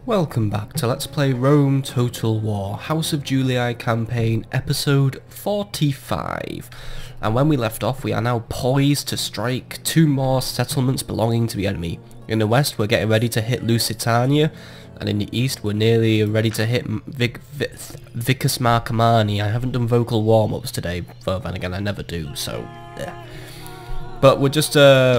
Welcome back to Let's Play Rome Total War, House of Julii campaign, episode 45. And when we left off, we are now poised to strike 2 more settlements belonging to the enemy. In the west, we're getting ready to hit Lusitania, and in the east, we're nearly ready to hit Vicus Marcomanni. I haven't done vocal warm-ups today, but then again, I never do, so yeah. But we're just,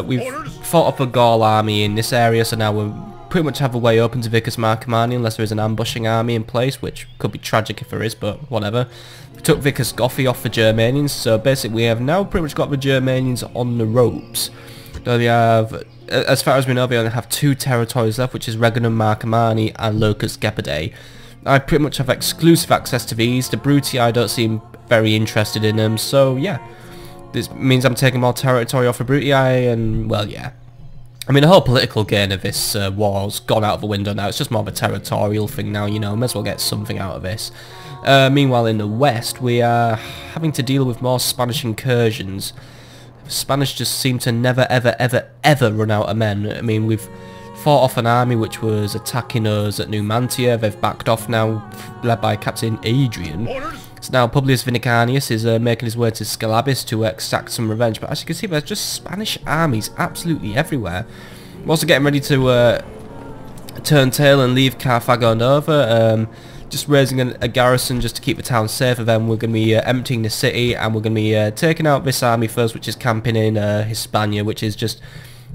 we've fought up a Gaul army in this area, so now we're pretty much have a way open to Vicus Marcomanni unless there is an ambushing army in place, which could be tragic if there is, but whatever. We took Vicus Gotthi off the Germanians, so basically we have now pretty much got the Germanians on the ropes. Though they have, as far as we know, they only have 2 territories left, which is Regnum Marcomanni and Locus Gepidae. I pretty much have exclusive access to these. The Brutii don't seem very interested in them, so yeah. This means I'm taking more territory off the Brutii, and well, yeah. I mean, the whole political gain of this war's gone out of the window now. It's just more of a territorial thing now, you know. May as well get something out of this. Meanwhile, in the west, we are having to deal with more Spanish incursions. The Spanish just seem to never, ever run out of men. I mean, we've fought off an army which was attacking us at Numantia. They've backed off now, led by Captain Adrian. So now Publius Vinicanius is making his way to Scalabis to exact some revenge. But as you can see, there's just Spanish armies absolutely everywhere. We're also getting ready to turn tail and leave Carthago Nova. Just raising a garrison just to keep the town safe. And then we're going to be emptying the city, and we're going to be taking out this army first, which is camping in Hispania, which is just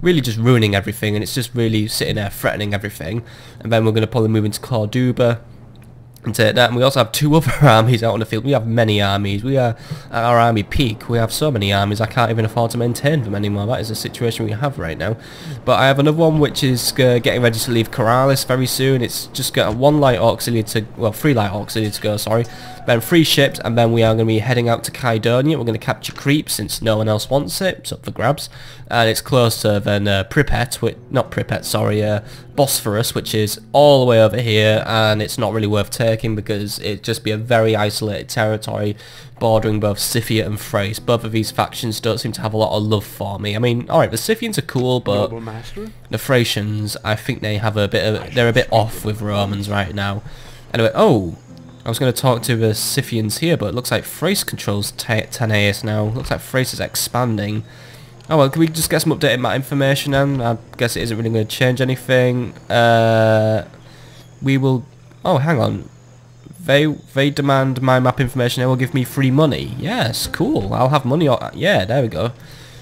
really just ruining everything. And it's just really sitting there threatening everything. And then we're going to probably move into Corduba and take that. And we also have 2 other armies out on the field. We have many armies. We are at our army peak. We have so many armies I can't even afford to maintain them anymore. That is the situation we have right now. But I have another one which is getting ready to leave Corralis very soon. It's just got 1 light auxiliary to, well, 3 light auxiliary to go, sorry. Then 3 ships, and then we are going to be heading out to Kydonia. We're going to capture Crete since no one else wants it. It's up for grabs. And it's closer than Pripet, not Pripet, sorry, Bosphorus, which is all the way over here, and it's not really worth taking because it'd just be a very isolated territory bordering both Scythia and Thrace. Both of these factions don't seem to have a lot of love for me. I mean, alright, the Scythians are cool, but the Thracians, I think they have a bit of, they're a bit off with Romans right now. Anyway, oh, I was going to talk to the Scythians here, but it looks like Thrace controls Tanais now. Looks like Thrace is expanding. Oh well, can we just get some updated map information then? I guess it isn't really going to change anything. We will... Oh, hang on. They demand my map information. They will give me free money. Yes, cool. I'll have money. Yeah, there we go.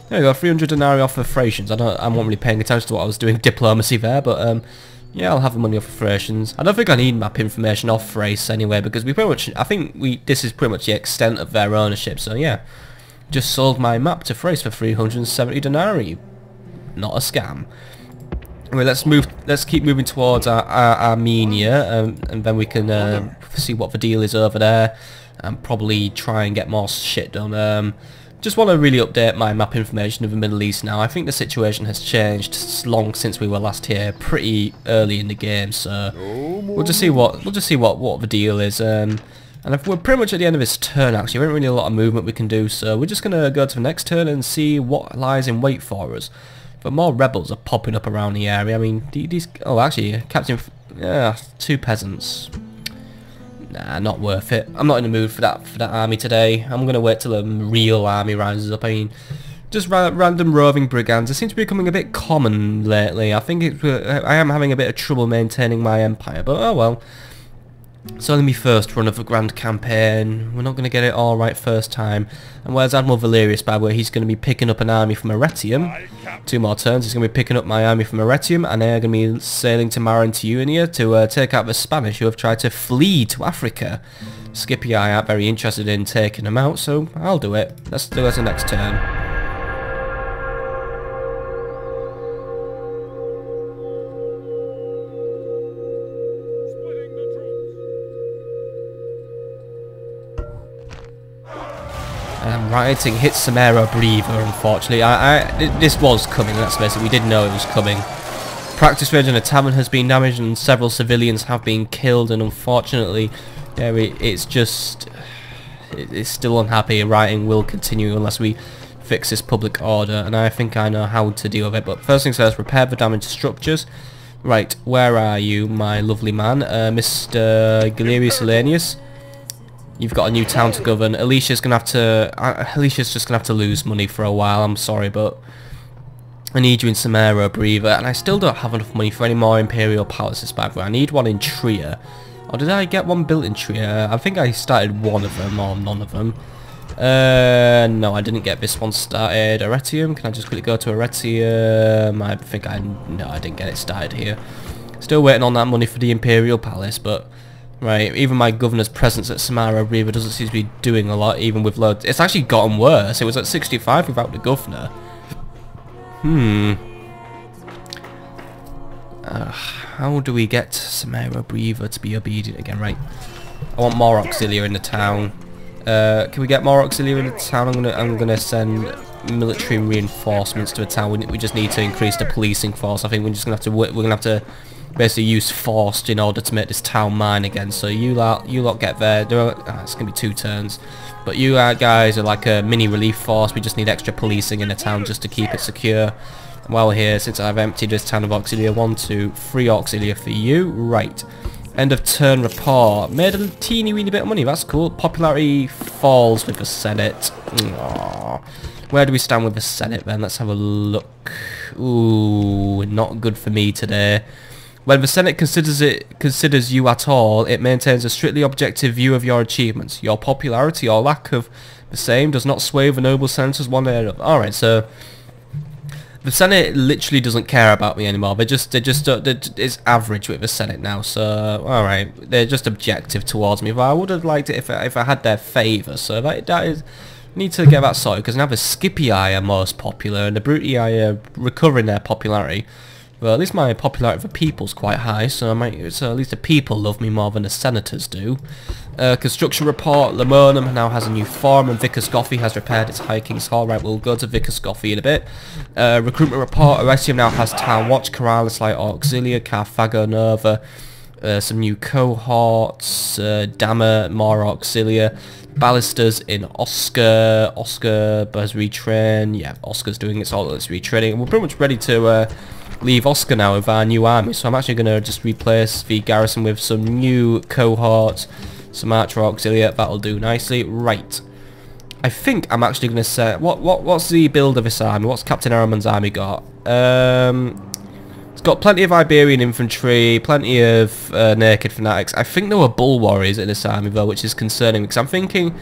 There we go. 300 denarii off of Thracians. I wasn't really paying attention to what I was doing diplomacy there, but yeah, I'll have the money off of Thracians. I don't think I need map information off Thrace anyway, because we pretty much... I think this is pretty much the extent of their ownership. So yeah, just sold my map to Thrace for 370 denarii. Not a scam. Anyway, let's keep moving towards Armenia, and then we can see what the deal is over there, and probably try and get more shit done. Just want to really update my map information of the Middle East now. I think the situation has changed long since we were last here, pretty early in the game. So we'll just see what the deal is. And if we're pretty much at the end of this turn, actually, there isn't really a lot of movement we can do. So we're just gonna go to the next turn and see what lies in wait for us. But more rebels are popping up around the area. I mean, these... Oh, actually, Captain... Yeah, 2 peasants. Nah, not worth it. I'm not in the mood for that army today. I'm going to wait till a real army rises up. I mean, just random roving brigands. They seem to be becoming a bit common lately. I think I am having a bit of trouble maintaining my empire, but oh well. It's only my first run of a grand campaign. We're not going to get it all right first time. And where's Admiral Valerius, by the way? He's going to be picking up an army from Arretium. 2 more turns. He's going to be picking up my army from Arretium, and they're going to be sailing to Marantiunia to take out the Spanish who have tried to flee to Africa. Scipii aren't very interested in taking them out, so I'll do it. Let's do it as the next turn. Rioting hit Samarobriva, unfortunately. This was coming, let's face it, we did know it was coming. Practice range in a tavern has been damaged and several civilians have been killed, and unfortunately, yeah, it's still unhappy. Rioting will continue unless we fix this public order, and I think I know how to deal with it. But first things first, repair the damaged structures. Right, where are you, my lovely man? Mr. Galerius Elenius? You've got a new town to govern. Alicia's just gonna have to lose money for a while. I'm sorry, but I need you in Samarobriva, and I still don't have enough money for any more Imperial palaces, by the way. I need one in Trier. Or did I get one built in Trier? I think I started one of them, or none of them. No, I didn't get this one started. Arretium, can I just quickly go to Arretium? No, I didn't get it started here. Still waiting on that money for the Imperial Palace, but right, even my governor's presence at Samarobriva doesn't seem to be doing a lot, even with loads. It's actually gotten worse. It was at 65 without the governor. How do we get Samarobriva to be obedient again? Right, I want more auxiliary in the town. Can we get more auxiliary in the town? I'm gonna send military reinforcements to the town. We just need to increase the policing force. I think we're just gonna have to. We're gonna have to basically use force in order to make this town mine again. So you lot get there. It's gonna be 2 turns, but you guys are like a mini relief force. We just need extra policing in the town just to keep it secure. While we're here, since I've emptied this town of auxiliary, 1, 2, 3 auxiliary for you. Right. End of turn report. Made a teeny weeny bit of money. That's cool. Popularity falls with the Senate. Aww. Where do we stand with the Senate then? Let's have a look. Ooh, not good for me today. When the Senate considers you at all, it maintains a strictly objective view of your achievements. Your popularity or lack of the same does not sway the noble senators one way or another. Alright, so the Senate literally doesn't care about me anymore. It's average with the Senate now. So alright, they're just objective towards me. But I would have liked it if I had their favour. So that is, need to get that sorted, because now the Scipii are most popular and the Brutii are recovering their popularity. Well, at least my popularity for people's quite high, so at least the people love me more than the senators do. Construction report, Lamonum now has a new farm, and Vicus Goffi has repaired its High King's Hall. Right, we'll go to Vicus Goffi in a bit. Recruitment report, Arretium now has Town Watch, Corralis Light Auxilia, Carthago Nova, some new cohorts, Dammer, more Auxilia, Ballistas in Oscar has retrained. Yeah, Oscar's doing its retraining, and we're pretty much ready to leave Oscar now with our new army, so I'm actually going to just replace the garrison with some new cohorts, some archer auxiliary. That'll do nicely. Right, I think I'm actually going to say what's the build of this army? What's Captain Araman's army got? It's got plenty of Iberian infantry, plenty of naked fanatics. I think there were bull warriors in this army though, which is concerning, because I'm thinking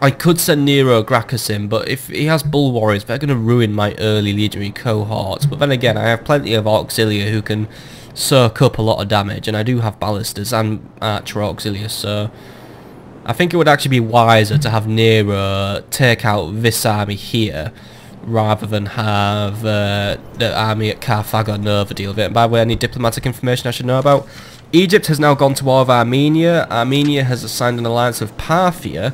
I could send Nero Gracchus in, but if he has bull warriors, they're going to ruin my early legionary cohorts. But then again, I have plenty of auxiliary who can soak up a lot of damage, and I do have ballistas and archer auxiliary, so I think it would actually be wiser to have Nero take out this army here, rather than have the army at Carthago Nova deal with it. And by the way, any diplomatic information I should know about? Egypt has now gone to war with Armenia. Armenia has signed an alliance with Parthia,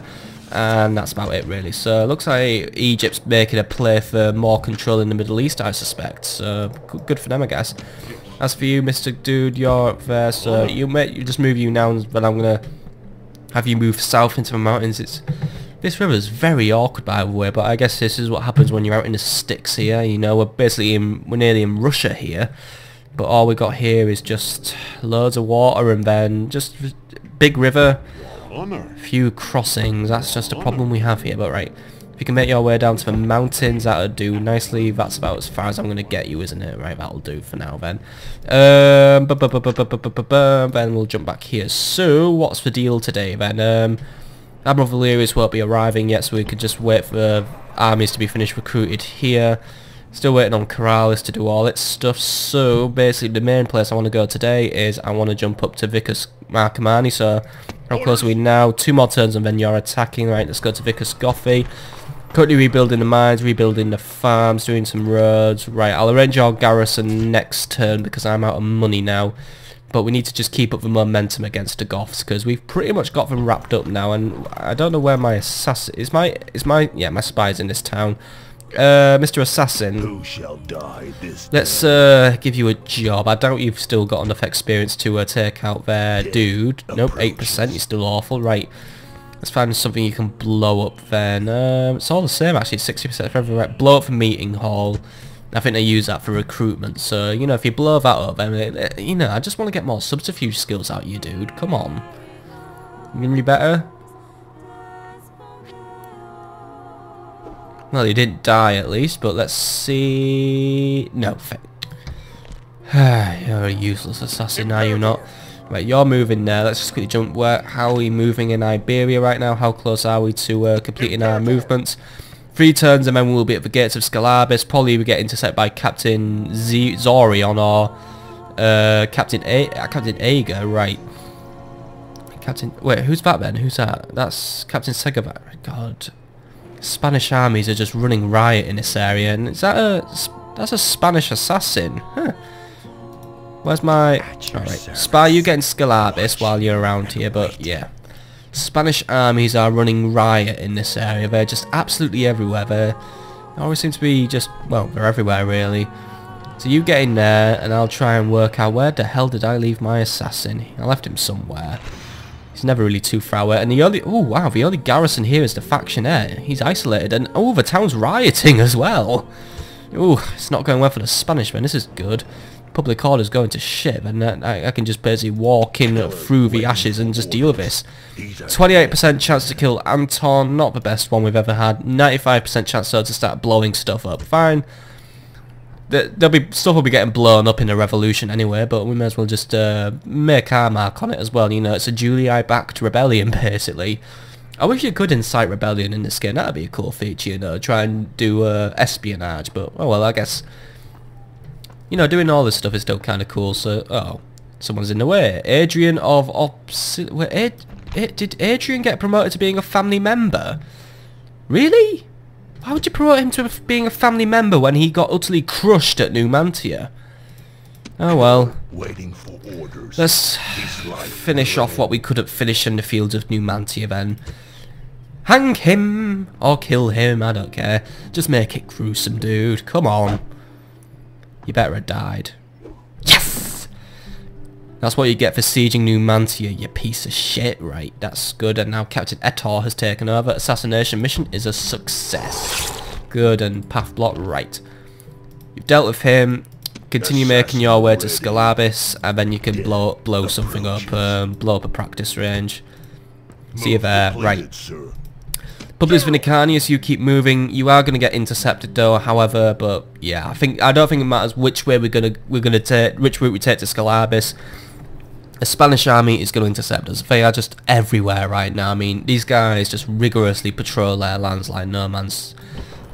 and that's about it really. So it looks like Egypt's making a play for more control in the Middle East, I suspect. So good for them, I guess. As for you, Mr. Dude, you're up there, so you just move you now, but I'm gonna have you move south into the mountains. This river is very awkward, by the way, but I guess this is what happens when you're out in the sticks here. You know, we're nearly in Russia here, but all we got here is just loads of water and then just big river. A few crossings, that's just a problem we have here, but right. If you can make your way down to the mountains, that'll do nicely. That's about as far as I'm going to get you, isn't it? Right, that'll do for now then. Then we'll jump back here. So, what's the deal today then? Admiral Valerius won't be arriving yet, so we could just wait for armies to be finished recruited here. Still waiting on Corralis to do all its stuff. So, basically, the main place I want to go today is I want to jump up to Vicus Marcomanni. So, how close are we now? 2 more turns and then you're attacking. Right, let's go to Vicus Goffi. Currently rebuilding the mines, rebuilding the farms, doing some roads. Right, I'll arrange our garrison next turn because I'm out of money now. But we need to just keep up the momentum against the Goths, because we've pretty much got them wrapped up now, and I don't know where my assassin is. My spy's in this town. Mr. Assassin, who shall die this let's give you a job. I doubt you've still got enough experience to take out their dude. Nope, 8%, you're still awful. Right, Let's find something you can blow up then. It's all the same actually, 60% for everywhere. Blow up for meeting hall. I think they use that for recruitment, so, you know, if you blow that up, I mean, you know, I just want to get more subterfuge skills out of you, dude. Come on. You gonna be better? Well, you didn't die at least, but let's see... No, you're a useless assassin, are you not? Right, you're moving there. Let's just quickly jump. How are we moving in Iberia right now? How close are we to completing our movements? 3 turns and then we'll be at the gates of Scalabis. Probably we get intercepted by Captain Zorion or Captain Ager, right. Wait, who's that then? Who's that? That's Captain Segavat. God. Spanish armies are just running riot in this area, and is that that's a Spanish assassin? Huh. Where's my... Alright, Spy, you get in Scalabis while you're around here, but yeah. Spanish armies are running riot in this area. They're just absolutely everywhere. They always seem to be just, well, they're everywhere really. So you get in there and I'll try and work out where the hell did I leave my assassin. I left him somewhere. He's never really too far away. And the only, oh wow, the only garrison here is the factionaire. He's isolated, and oh, the town's rioting as well. Oh, it's not going well for the Spanishmen. This is good. Public order's going to shit, and I can just basically walk in through the ashes and just deal with this. 28% chance to kill Anton, not the best one we've ever had. 95% chance though to start blowing stuff up. Fine. Stuff will be getting blown up in the revolution anyway, but we may as well just make our mark on it as well. You know, it's a Julii backed rebellion basically. I wish you could incite rebellion in this game. That'd be a cool feature, you know, try and do espionage, but oh well, I guess. You know, doing all this stuff is still kind of cool, so... Oh, someone's in the way. Adrian of did Adrian get promoted to being a family member? Really? Why would you promote him to being a family member when he got utterly crushed at Numantia? Oh well. Waiting for orders. Let's finish off what we couldn't finish in the fields of Numantia then. Hang him! Or kill him, I don't care. Just make it gruesome, dude. Come on. You better have died. Yes! That's what you get for sieging Numantia, you piece of shit. Right, that's good. And now Captain Etor has taken over. Assassination mission is a success. Good, and path block, right. You've dealt with him. Continue making your way to Scalabis, and then you can blow something up, blow up a practice range. See you there, right. Publius Vinicanius, you keep moving. You are going to get intercepted though, however, but yeah, I don't think it matters which way which route we take to Scalabis. A Spanish army is going to intercept us. They are just everywhere right now. I mean, these guys just rigorously patrol their lands like no man's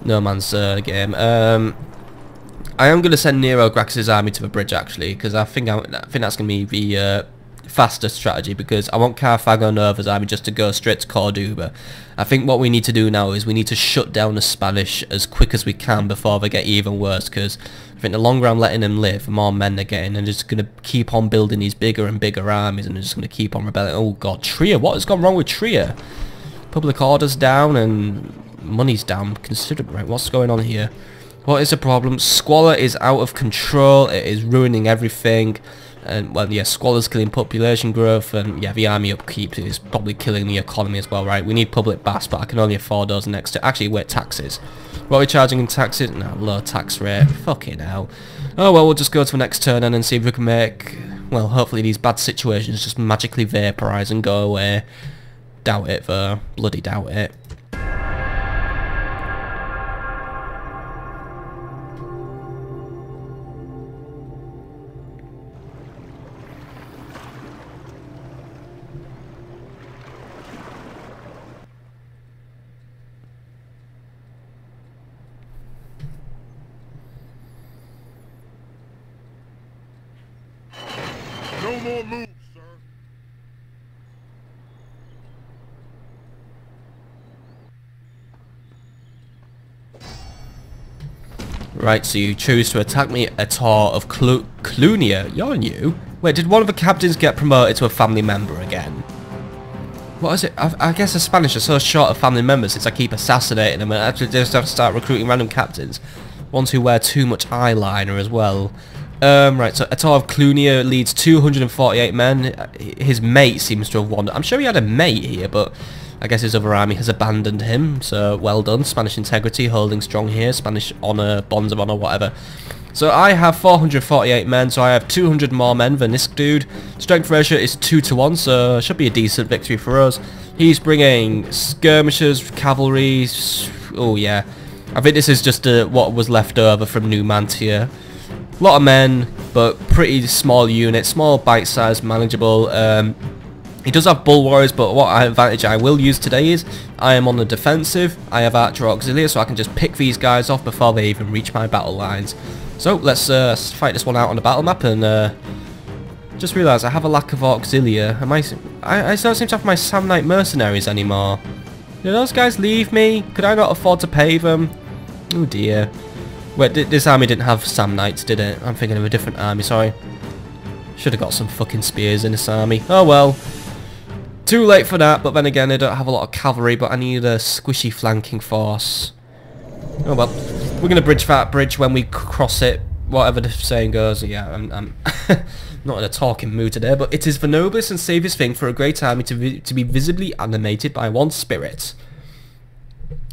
game. I am going to send Nero Grax's army to the bridge actually, because I think that's going to be the faster strategy, because I want Carthago Nova's army just to go straight to Corduba. I think what we need to do now is we need to shut down the Spanish as quick as we can before they get even worse, because I think the longer I'm letting them live, the more men they're getting, and they're just going to keep on building these bigger and bigger armies, and they're just going to keep on rebelling. Oh god, Trier, what has gone wrong with Trier? Public order's down and money's down considerably. Right, what's going on here? What is the problem? Squalor is out of control, it is ruining everything. And well, yeah, Squalor's killing population growth, and yeah, the army upkeep is probably killing the economy as well, right? We need public baths, but I can only afford those next to... Actually, wait, taxes. What are we charging in taxes? No, low tax rate. Fucking hell. Oh well, we'll just go to the next turn and see if we can make... Well, hopefully these bad situations just magically vaporise and go away. Doubt it, though. Bloody doubt it. No more moves, sir. Right, so you choose to attack me at Tor of Clunia. You're new? Wait, did one of the captains get promoted to a family member again? What is it? I guess the Spanish are so short of family members since I keep assassinating them, and I actually just have to start recruiting random captains. Ones who wear too much eyeliner as well. Right, so Etor of Clunia leads 248 men. His mate seems to have wandered. I'm sure he had a mate here, but I guess his other army has abandoned him, so well done. Spanish integrity holding strong here, Spanish honour, bonds of honour, whatever. So I have 448 men, so I have 200 more men than this dude. Strength ratio is 2-to-1, so should be a decent victory for us. He's bringing skirmishers, cavalry. Oh yeah, I think this is just what was left over from Numantia. A lot of men, but pretty small units, small bite-sized, manageable. He does have bull warriors, but what advantage I will use today is I am on the defensive. I have archer auxiliary, so I can just pick these guys off before they even reach my battle lines. So let's fight this one out on the battle map, and just realised I have a lack of auxiliary. I don't seem to have my Samnite mercenaries anymore. Did those guys leave me? Could I not afford to pay them? Oh dear. Wait, this army didn't have Samnites, did it? I'm thinking of a different army, sorry. Should have got some fucking spears in this army. Oh well. Too late for that, but then again I don't have a lot of cavalry, but I need a squishy flanking force. Oh well. We're going to bridge that bridge when we cross it, whatever the saying goes. Yeah, I'm not in a talking mood today, but it is the noblest and safest thing for a great army to be visibly animated by one spirit.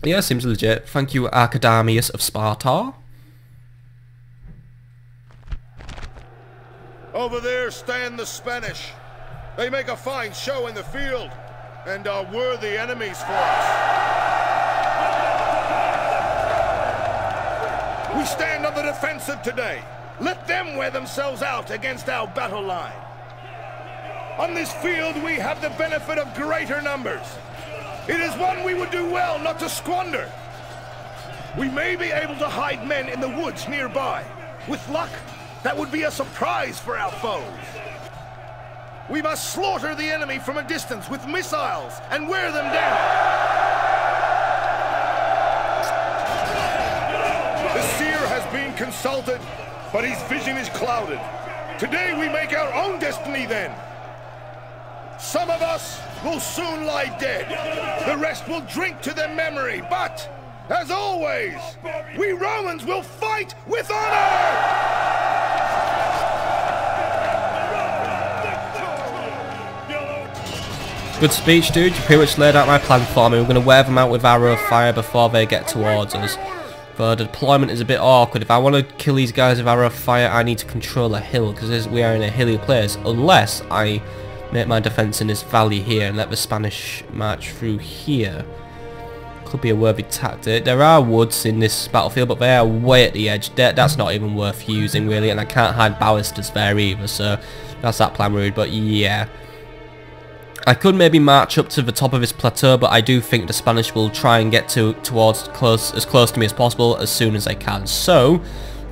Yeah, seems legit. Thank you, Archidamius of Sparta. Over there stand the Spanish. They make a fine show in the field, and are worthy enemies for us. We stand on the defensive today. Let them wear themselves out against our battle line. On this field we have the benefit of greater numbers. It is one we would do well not to squander. We may be able to hide men in the woods nearby. With luck, that would be a surprise for our foes. We must slaughter the enemy from a distance with missiles and wear them down. The seer has been consulted, but his vision is clouded. Today we make our own destiny then. Some of us will soon lie dead. The rest will drink to their memory, but, as always, we Romans will fight with honor! Good speech, dude. You pretty much laid out my plan for me. We're going to wear them out with arrow fire before they get towards us. But the deployment is a bit awkward. If I want to kill these guys with arrow fire, I need to control a hill, because we are in a hilly place. Unless I make my defense in this valley here and let the Spanish march through here. Could be a worthy tactic. There are woods in this battlefield, but they are way at the edge. That's not even worth using, really, and I can't hide ballistas there either, so that's that plan rude. But yeah, I could maybe march up to the top of this plateau, but I do think the Spanish will try and get towards as close to me as possible as soon as they can. So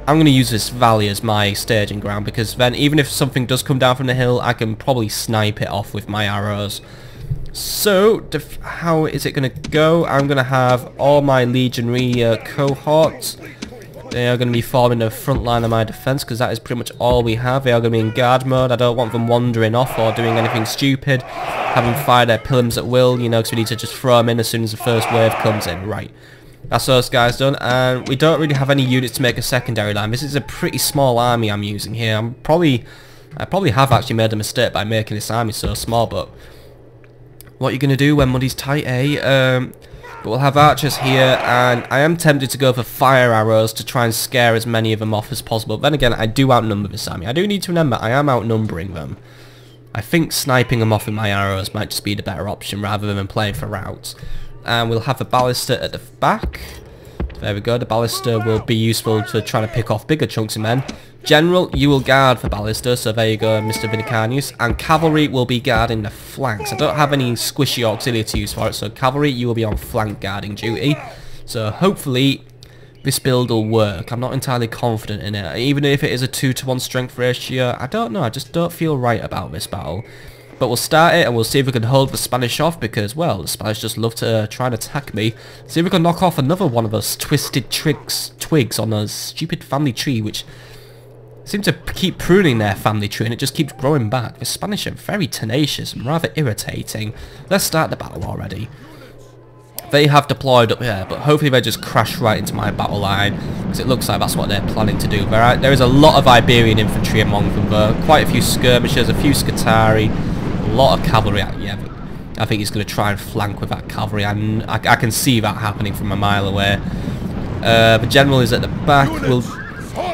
I'm going to use this valley as my staging ground, because then even if something does come down from the hill, I can probably snipe it off with my arrows. So how is it going to go? I'm going to have all my legionary cohorts. They are going to be forming the front line of my defense, because that is pretty much all we have. They are going to be in guard mode. I don't want them wandering off or doing anything stupid. Have them fire their pillums at will, you know, because we need to just throw them in as soon as the first wave comes in. Right. That's those guys done, and we don't really have any units to make a secondary line. This is a pretty small army I'm using here. I probably have actually made a mistake by making this army so small, but what are you going to do when money's tight, eh? But we'll have archers here, and I am tempted to go for fire arrows to try and scare as many of them off as possible. Then again, I do outnumber this army. I do need to remember I am outnumbering them. I think sniping them off with my arrows might just be the better option rather than playing for routes. And we'll have the ballista at the back. There we go. The ballista will be useful to try to pick off bigger chunks of men. General, you will guard for ballista, so there you go, Mr. Vinicanius. And cavalry will be guarding the flanks. I don't have any squishy auxiliary to use for it, so cavalry, you will be on flank guarding duty. So hopefully this build will work. I'm not entirely confident in it. Even if it is a 2-to-1 strength ratio, I don't know. I just don't feel right about this battle. But we'll start it, and we'll see if we can hold the Spanish off, because, well, the Spanish just love to try and attack me. See if we can knock off another one of those twisted twigs on a stupid family tree, which seem to keep pruning their family tree, and it just keeps growing back. The Spanish are very tenacious and rather irritating. Let's start the battle already. They have deployed up here, but hopefully they just crash right into my battle line, because it looks like that's what they're planning to do. There is a lot of Iberian infantry among them, though. Quite a few skirmishers, a few Scutari, a lot of cavalry. Yeah, I think he's going to try and flank with that cavalry. I can see that happening from a mile away. The general is at the back.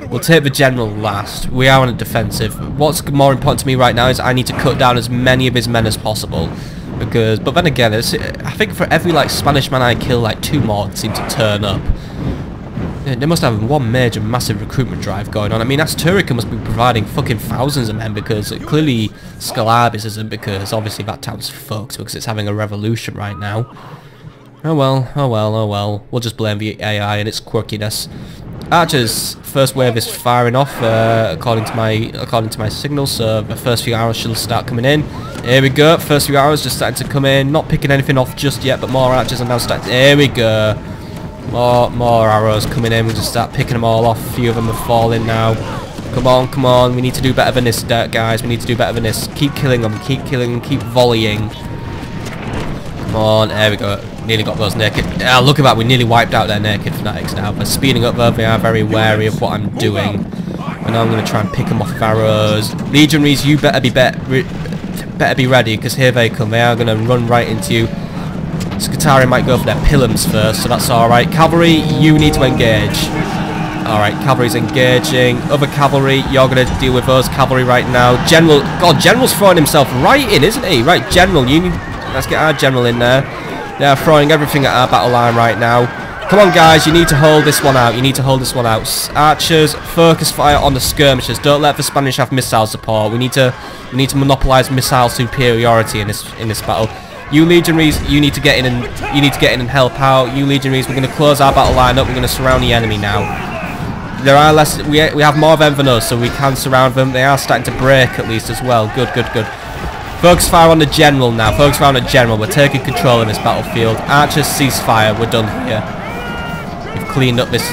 We'll take the general last. We are on a defensive. What's more important to me right now is I need to cut down as many of his men as possible. But then again, I think for every like Spanish man I kill, like 2 more seem to turn up. Yeah, they must have one major massive recruitment drive going on. I mean, Asturica must be providing fucking thousands of men, because clearly Scalabis isn't, because obviously that town's fucked because it's having a revolution right now. Oh well, oh well, oh well. We'll just blame the AI and its quirkiness. Archers, first wave is firing off according to my signal, so the first few arrows should start coming in. Here we go, first few arrows just starting to come in, not picking anything off just yet, but more archers are now starting. Here we go. More arrows coming in. We'll just start picking them all off. A few of them are falling now. Come on, come on. We need to do better than this, guys. We need to do better than this. Keep killing them. Keep killing them. Keep volleying. Come on. There we go. Nearly got those naked. Look at that. We nearly wiped out their naked fanatics now. They're speeding up though. They are very wary of what I'm doing. And I'm going to try and pick them off with arrows. Legionaries, you better be ready, because here they come. They are going to run right into you. Scutari might go for their pillums first, so that's alright. Cavalry, you need to engage. Alright, cavalry's engaging. Other cavalry, you're going to deal with those cavalry right now. General, God, General's throwing himself right in, isn't he? Right, General, you need... Let's get our General in there. They're throwing everything at our battle line right now. Come on, guys, you need to hold this one out. You need to hold this one out. Archers, focus fire on the skirmishers. Don't let the Spanish have missile support. We need to monopolize missile superiority in this battle. You legionaries, you need to get in and help out. You legionaries, we're going to close our battle line up. We're going to surround the enemy now. There are less. We have more of them than us, so we can surround them. They are starting to break at least as well. Good, good, good. Focus fire on the general now. Focus fire on the general. We're taking control of this battlefield. Archers, cease fire. We're done here. We've cleaned up this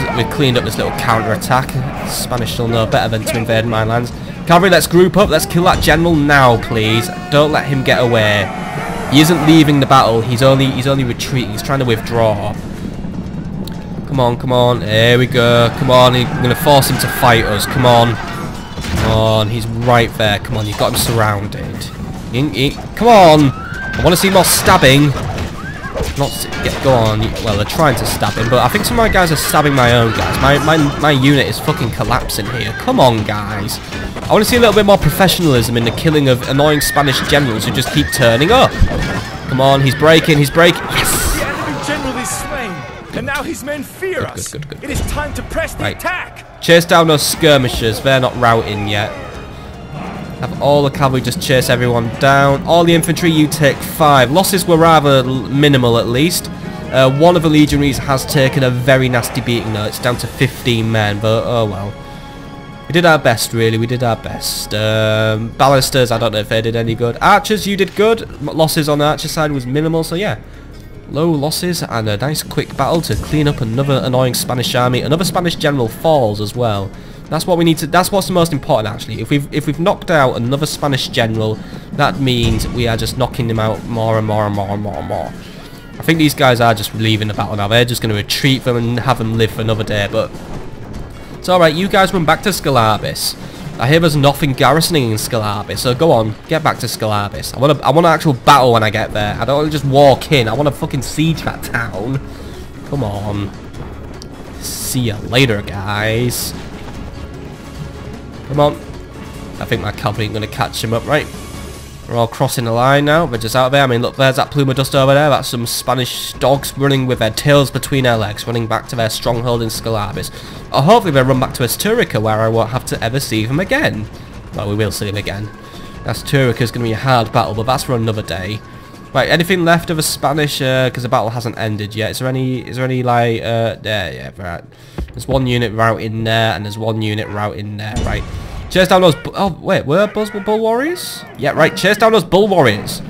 little counter attack. Spanish will know better than to invade my lands. Cavalry, let's group up. Let's kill that general now, please. Don't let him get away. He isn't leaving the battle. He's only retreating. He's trying to withdraw. Come on, come on. Here we go. Come on. I'm going to force him to fight us. Come on. Come on. He's right there. Come on. You've got him surrounded. Come on. I want to see more stabbing. Go on. Well, they're trying to stab him, but I think some of my guys are stabbing my own guys. My unit is fucking collapsing here. Come on, guys. I want to see a little bit more professionalism in the killing of annoying Spanish generals who just keep turning up. Come on, he's breaking, he's breaking. Yes! The enemy general is slain, and now his men fear us. Good. It is time to press the attack. Chase down those skirmishers. They're not routing yet. Have all the cavalry just chase everyone down. All the infantry, you take 5. Losses were rather minimal at least. One of the legionaries has taken a very nasty beating though. It's down to 15 men, but oh well. We did our best, really. We did our best. Ballisters, I don't know if they did any good. Archers, you did good. Losses on the archer side was minimal, so yeah. Low losses and a nice quick battle to clean up another annoying Spanish army. Another Spanish general falls as well. That's what we need to. That's what's the most important, actually. If we've knocked out another Spanish general, that means we are just knocking them out more and more and more and more and more. I think these guys are just leaving the battle now. They're just going to retreat them and have them live for another day, but it's alright. You guys run back to Scalabis. I hear there's nothing garrisoning in Scalabis, so go on, get back to Scalabis. I want an actual battle when I get there. I don't want to just walk in. I want to fucking siege that town. Come on. See ya later, guys. Come on. I think my cavalry ain't going to catch him up, right? We're all crossing the line now. We're just out there. I mean, look, there's that plume of dust over there. That's some Spanish dogs running with their tails between their legs, running back to their stronghold in Scalabis. Or hopefully they'll run back to Asturica, where I won't have to ever see them again. Well, we will see them again. Asturica's going to be a hard battle, but that's for another day. Right, anything left of the Spanish? Because the battle hasn't ended yet. Is there any like? Yeah, right. There's one unit routing there, and there's one unit routing there. Right. Chase down those... Oh, wait, were those bull warriors? Yeah, right, chase down those bull warriors.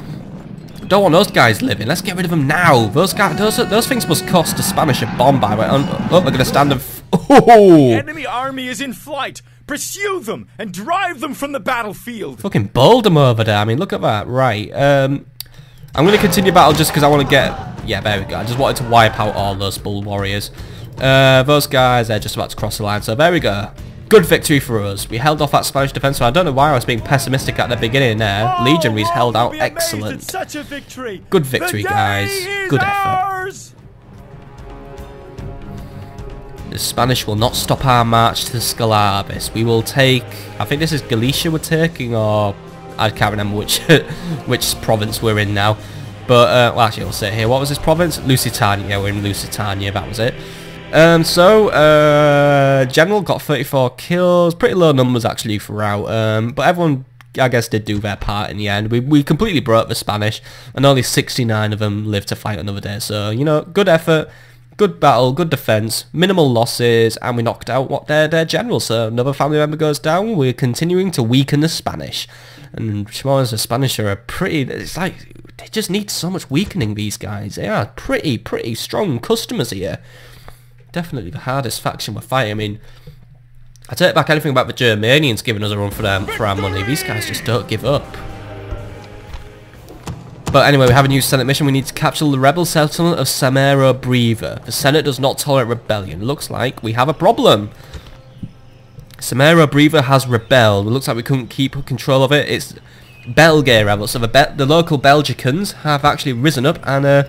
Don't want those guys living. Let's get rid of them now. Those guys, those things must cost the Spanish a bomb by. Oh, they're going to stand them... Oh! The enemy army is in flight. Pursue them and drive them from the battlefield. Fucking bowled them over there. I mean, look at that. Right, I'm going to continue battle just because I want to get... Yeah, there we go. I just wanted to wipe out all those bull warriors. Those guys, they're just about to cross the line, so there we go. Good victory for us. We held off that Spanish defence, so I don't know why I was being pessimistic at the beginning there. Legionaries held out excellent. Such a victory. Good victory, guys. Good effort. The Spanish will not stop our march to Scalabis. We will take... I think this is Galicia we're taking, or... I can't remember which which province we're in now. But, well, actually, I'll say it here. What was this province? Lusitania. Yeah, we're in Lusitania. That was it. General got 34 kills, pretty low numbers actually throughout, but everyone, I guess, did do their part in the end. We completely broke the Spanish, and only 69 of them lived to fight another day, so, you know, good effort, good battle, good defence, minimal losses, and we knocked out their general, so another family member goes down. We're continuing to weaken the Spanish, and Shimons, the Spanish are a pretty, it's like, they just need so much weakening, these guys. They are pretty strong customers here. Definitely the hardest faction we're fighting. I mean, I take back anything about the Germanians giving us a run for our money. These guys just don't give up. But anyway, we have a new Senate mission. We need to capture the rebel settlement of Samarobriva. The Senate does not tolerate rebellion. Looks like we have a problem. Samarobriva has rebelled. It looks like we couldn't keep control of it. It's Belgay rebels. So the local Belgicans have actually risen up and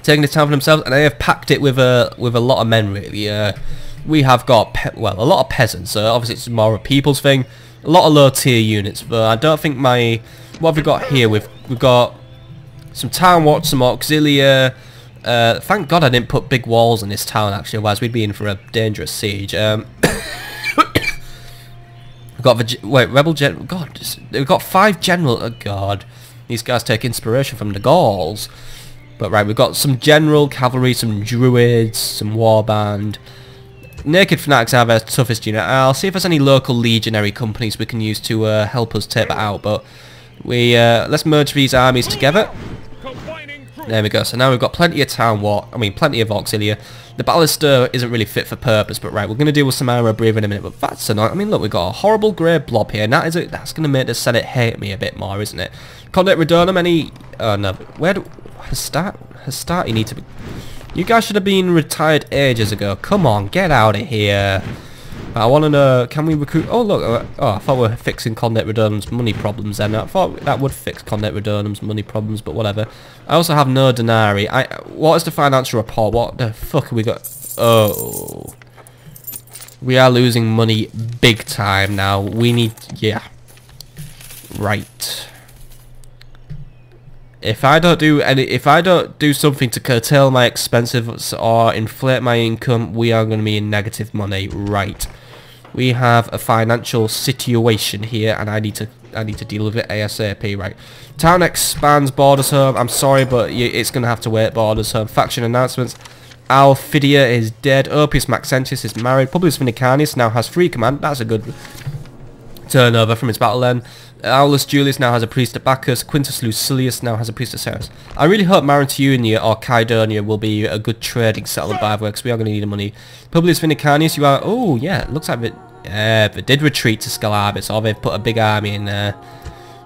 taking the town for themselves, and they have packed it with a lot of men, really. We have got, a lot of peasants, so obviously it's more a people's thing. A lot of low tier units, but I don't think what have we got here? We've got some town watch, some auxilia. Thank God I didn't put big walls in this town, actually, otherwise we'd be in for a dangerous siege. We've got rebel general. God, we've got 5 general. Oh God, these guys take inspiration from the Gauls. But right, we've got some general cavalry, some druids, some warband. Naked fanatics are their toughest unit. I'll see if there's any local legionary companies we can use to help us take that out. But let's merge these armies together. There we go. So now we've got plenty of plenty of auxilia. The ballista isn't really fit for purpose, but right, we're going to deal with Samarobriva in a minute. But that's annoying. I mean, look, we've got a horrible grey blob here, and that's going to make the Senate hate me a bit more, isn't it? Condet Redonum, any... Oh no, where do... Hastati, you need to be... You guys should have been retired ages ago. Come on, get out of here. I want to know, can we recruit... Oh, look. I thought we were fixing Condet Redonum's money problems then. I thought that would fix Condet Redonum's money problems, but whatever. I also have no denarii. What is the financial report? What the fuck have we got? Oh. We are losing money big time now. We need... Yeah. Right. If I don't do something to curtail my expenses or inflate my income, we are going to be in negative money. Right. We have a financial situation here, and I need to deal with it ASAP. Right. Town expands, borders home. I'm sorry, but it's going to have to wait. Borders home. Faction announcements. Alphidia is dead. Opus Maxentius is married. Publius Vinicanus now has free command. That's a good turnover from his battle then. Aulus Julius now has a priest at Bacchus. Quintus Lucilius now has a priest at Ceres. I really hope Marantiunia or Kydonia will be a good trading settlement, by the way, because we are going to need the money. Publius Vinicanus, you are... Oh, yeah, it looks like it... Yeah, they did retreat to Scalabis, or they've put a big army in there.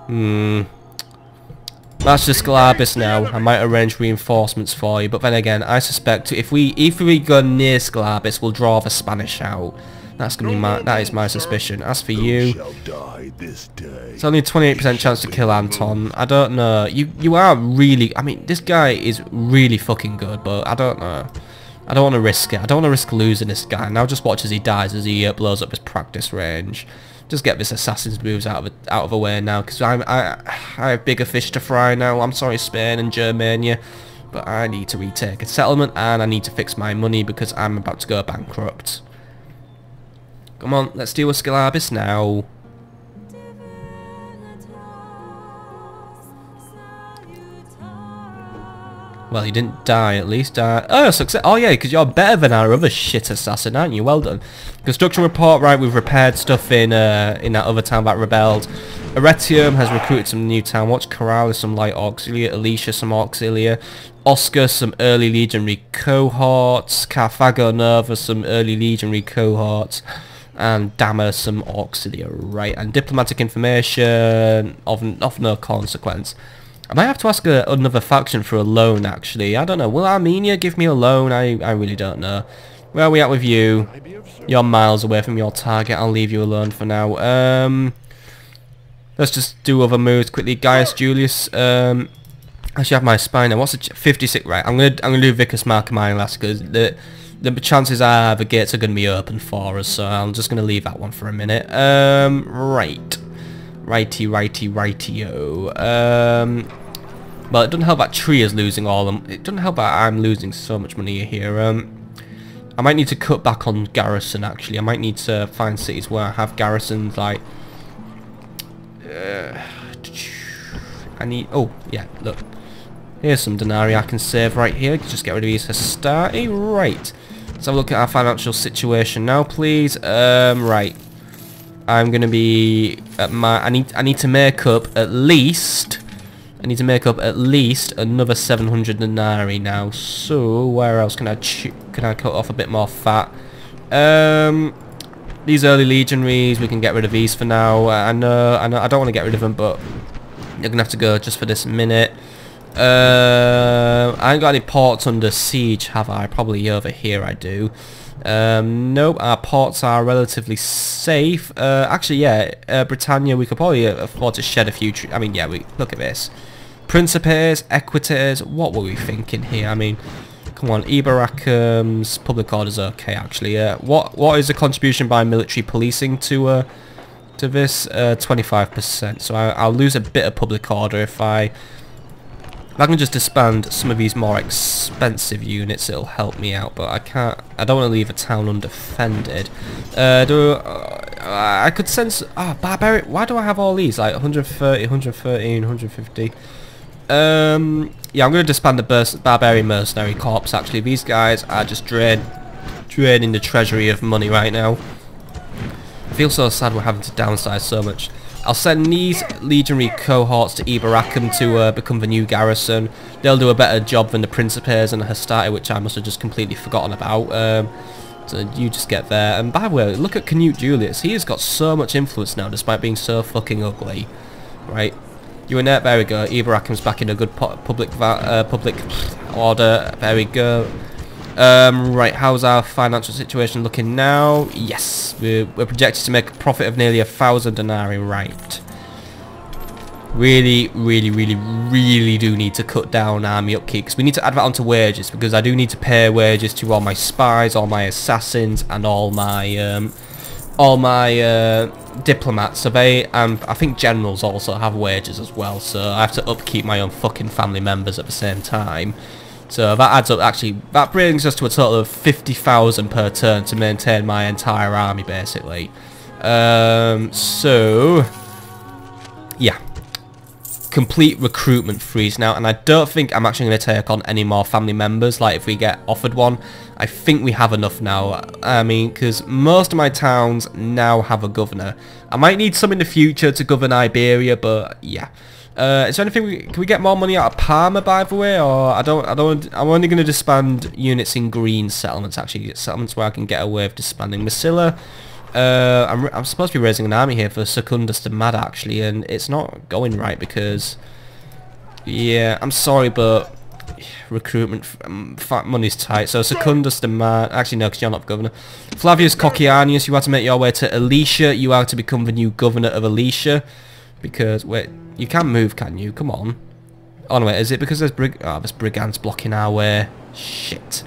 March to Scalabis now. I might arrange reinforcements for you, but then again, I suspect if we go near Scalabis, we'll draw the Spanish out. That's gonna be that is my suspicion. As for you, it's only a 28% chance to kill Anton. I don't know. You are really... I mean, this guy is really fucking good, but I don't know. I don't want to risk it. I don't want to risk losing this guy. Now just watch as he dies, as he blows up his practice range. Just get this assassin's moves out of the way now, because I have bigger fish to fry now. I'm sorry, Spain and Germania, but I need to retake a settlement, and I need to fix my money because I'm about to go bankrupt. Come on, let's deal with Scalabis now. Well, you didn't die, at least. Oh, success. Oh, yeah, because you're better than our other shit assassin, aren't you? Well done. Construction report, right, we've repaired stuff in that other town that rebelled. Aretium has recruited some new town watch. Corralis, some light auxilia. Alicia, some auxilia. Oscar, some early legionary cohorts. Carthago Nova, some early legionary cohorts. And Dammer, some auxilia, right. And diplomatic information of no consequence. I might have to ask another faction for a loan, actually. I don't know. Will Armenia give me a loan? I really don't know. Where are we at with you? You're miles away from your target. I'll leave you alone for now. Let's just do other moves quickly. Gaius Julius. I should have my spy now. What's the 56? Right, I'm gonna do Vicus Markham last because the chances are the gates are gonna be open for us. So I'm just gonna leave that one for a minute. Right, righty-o. Well, it doesn't help that Tree is losing all of them. It doesn't help that I'm losing so much money here. I might need to cut back on garrison. Actually, I might need to find cities where I have garrisons. Like, I need. Oh yeah, look. Here's some denarii I can save right here. Just get rid of these Hastati. Right. Let's have a look at our financial situation now, please. Right. I'm gonna be at my. I need to make up at least. I need to make up at least another 700 denarii now. So where else can I cut off a bit more fat? These early legionaries, we can get rid of these for now. I know. I don't want to get rid of them, but you're gonna have to go just for this minute. I ain't got any ports under siege, have I? Probably over here I do. Nope, our ports are relatively safe. Actually, yeah, Britannia, we could probably afford to shed a few I mean, yeah, look at this. Principes, Equites, what were we thinking here? I mean, come on, Iberacum's public order's okay, actually. What is the contribution by military policing to this? 25%, so I'll lose a bit of public order if I can just disband some of these more expensive units. It'll help me out, but I can't. I don't want to leave a town undefended. I could sense. Barbarian. Why do I have all these? Like 130, 113, 150. Yeah, I'm going to disband the Barbarian Mercenary Corps. Actually, these guys are just draining the treasury of money right now. I feel so sad we're having to downsize so much. I'll send these legionary cohorts to Iberacum to become the new garrison. They'll do a better job than the Principes and the Hastati, which I must have just completely forgotten about. So you just get there. And by the way, look at Canute Julius. He has got so much influence now, despite being so fucking ugly. Right? You and there we go. Iberacum's back in a good public order. There we go. Right, how's our financial situation looking now? Yes, we're projected to make a profit of nearly 1,000 denarii. Right. Really do need to cut down army upkeep, because we need to add that onto wages, because I do need to pay wages to all my spies, all my assassins, and all my diplomats. So I think generals also have wages as well, so I have to upkeep my own fucking family members at the same time. So that adds up. Actually, that brings us to a total of 50,000 per turn to maintain my entire army, basically. So yeah, complete recruitment freeze now, and I don't think I'm actually going to take on any more family members. Like, if we get offered one, I think we have enough now. I mean, because most of my towns now have a governor. I might need some in the future to govern Iberia, but yeah. Is there anything can we get more money out of Parma, by the way, or I'm only going to disband units in green settlements. Actually, settlements where I can get away with disbanding. Massilla, I'm supposed to be raising an army here for Secundus de Mad, actually, and it's not going right because, yeah, I'm sorry, but recruitment money's tight. So Secundus de Mad, actually no, because you're not governor. Flavius Cocceianus, you have to make your way to Alicia. You are to become the new governor of Alicia, because wait. You can move, can you? Come on. Oh no, wait, is it because there's there's brigands blocking our way? Shit.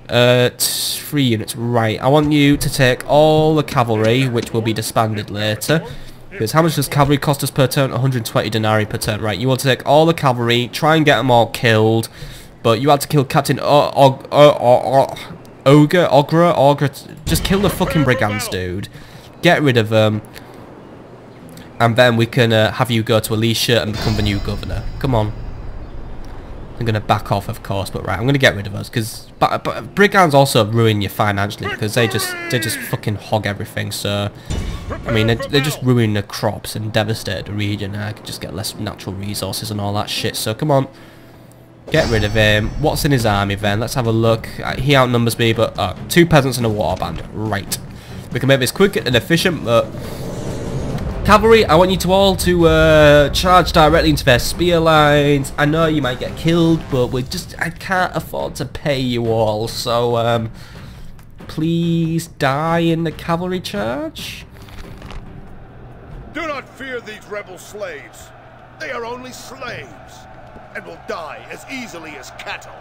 3 units, right. I want you to take all the cavalry, which will be disbanded later. Because how much does cavalry cost us per turn? 120 denarii per turn. Right, you want to take all the cavalry, try and get them all killed. But you had to kill Captain Ogre. Just kill the fucking brigands, dude. Get rid of them. And then we can have you go to Alicia and become the new governor. Come on. I'm going to back off, of course, but right, I'm going to get rid of us, because brigands also ruin you financially, because they just fucking hog everything. So, I mean, they just ruin the crops and devastate the region. I could just get less natural resources and all that shit. So, come on. Get rid of him. What's in his army, then? Let's have a look. He outnumbers me, but 2 peasants and a warband. Right. We can make this quick and efficient, but... Cavalry, I want you to all to charge directly into their spear lines. I know you might get killed, but I can't afford to pay you all. So, please die in the cavalry charge? Do not fear these rebel slaves. They are only slaves, and will die as easily as cattle.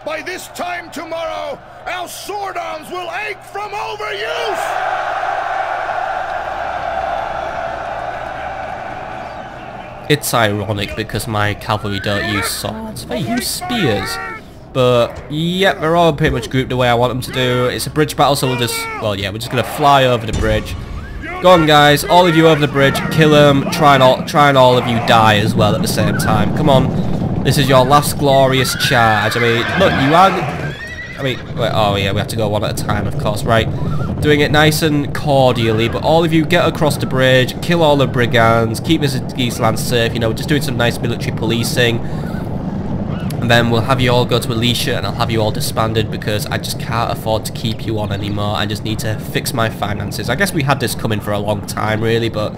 By this time tomorrow, our sword arms will ache from overuse! It's ironic because my cavalry don't use swords, they use spears. But, yep, they're all pretty much grouped the way I want them to do. It's a bridge battle, so we'll just, well, yeah, we're just going to fly over the bridge. Go on, guys, all of you over the bridge, kill them, try and all of you die as well at the same time. Come on, this is your last glorious charge. I mean, look, you are, I mean, wait, oh yeah, we have to go one at a time, of course, right. Doing it nice and cordially, but all of you get across the bridge, kill all the brigands, keep these lands safe, you know, just doing some nice military policing. And then we'll have you all go to Alicia and I'll have you all disbanded because I just can't afford to keep you on anymore. I just need to fix my finances. I guess we had this coming for a long time really, but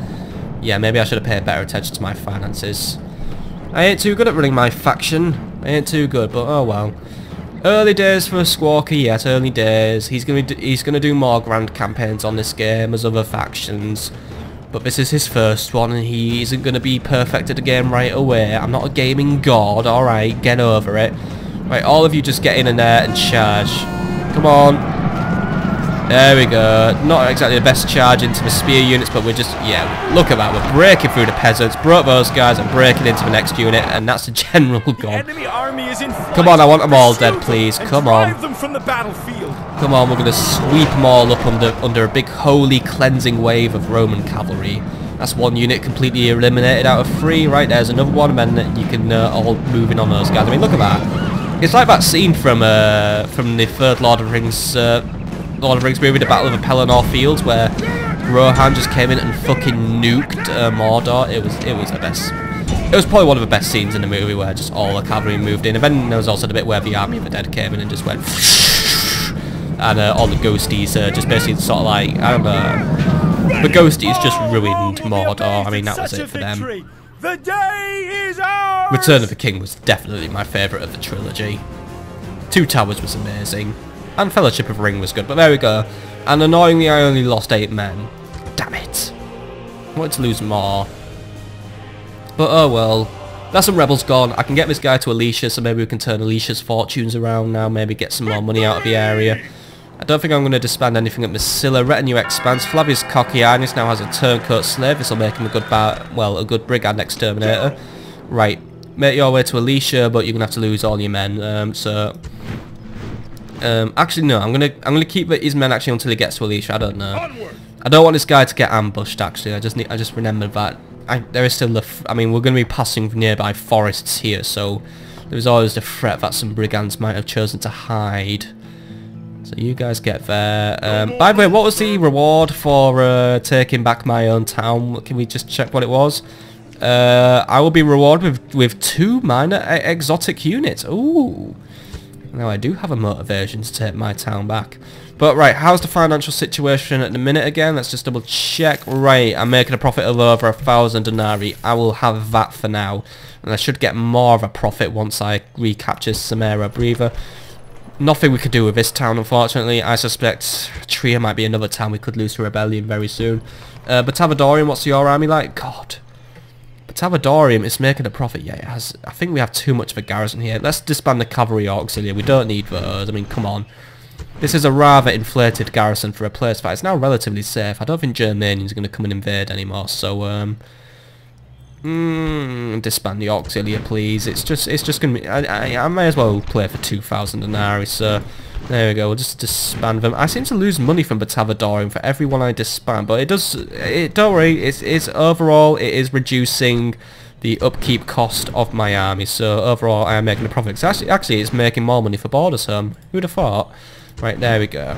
yeah, maybe I should have paid better attention to my finances. I ain't too good at running my faction. I ain't too good, but oh well. Early days for a Squawker yet, early days. He's gonna do more grand campaigns on this game as other factions. But this is his first one and he isn't going to be perfect at the game right away. I'm not a gaming god, alright, get over it. Right, all of you just get in there and charge. Come on. There we go. Not exactly the best charge into the spear units, but we're just, yeah, look at that. We're breaking through the peasants, broke those guys and breaking into the next unit, and that's the general gone. Enemy army is in flight. Come on, I want them all dead, please. Come on. Drive them from the battlefield. Come on, we're going to sweep them all up under a big holy cleansing wave of Roman cavalry. That's one unit completely eliminated out of 3. Right, there's another one, and then you can all move in on those guys. I mean, look at that. It's like that scene from the third Lord of the Rings movie, the Battle of the Pelennor Fields, where Rohan just came in and fucking nuked Mordor. It was the best. It was probably one of the best scenes in the movie where just all the cavalry moved in. And then there was also the bit where the Army of the Dead came in and just went and all the ghosties just basically sort of like, I don't know, the ghosties just ruined Mordor. I mean, that was it for them. The day is ours. Return of the King was definitely my favourite of the trilogy. Two Towers was amazing. And Fellowship of the Ring was good, but there we go. And annoyingly, I only lost 8 men. Damn it. I wanted to lose more. But oh well. That's some rebels gone. I can get this guy to Alicia, so maybe we can turn Alicia's fortunes around now. Maybe get some more money out of the area. I don't think I'm going to disband anything at Massilla. Retinue expands. Flavius Cocceianus now has a turncoat slave. This will make him a good brigand exterminator. Right. Make your way to Alicia, but you're going to have to lose all your men. Actually no, I'm gonna keep his men actually until he gets to Alicia. I don't know. I don't want this guy to get ambushed. Actually, I just remembered that there is still I mean, we're gonna be passing nearby forests here, so there's always the threat that some brigands might have chosen to hide. So you guys get there. By the way, what was the reward for taking back my own town? Can we just check what it was? I will be rewarded with 2 minor exotic units. Ooh. Now I do have a motivation to take my town back. But right, how's the financial situation at the minute again? Let's just double check. Right, I'm making a profit of over 1,000 denarii. I will have that for now. And I should get more of a profit once I recapture Samarobriva. Nothing we could do with this town, unfortunately. I suspect Trier might be another town we could lose to rebellion very soon. Batavadorium, what's your army like? God. Batavadorium is making a profit. Yeah, it has. I think we have too much of a garrison here. Let's disband the cavalry auxiliary. We don't need those. I mean, come on. This is a rather inflated garrison for a place that is now relatively safe. I don't think Germanians are going to come and invade anymore. So, disband the auxiliary, please. It's just going to be. I may as well play for 2,000 denarii. So. There we go, we'll just disband them. I seem to lose money from Batavadorium for everyone I disband, but don't worry, it's overall, it is reducing the upkeep cost of my army, so overall I am making a profit. So actually it's making more money for Borders Home. Who'd have thought? Right, there we go.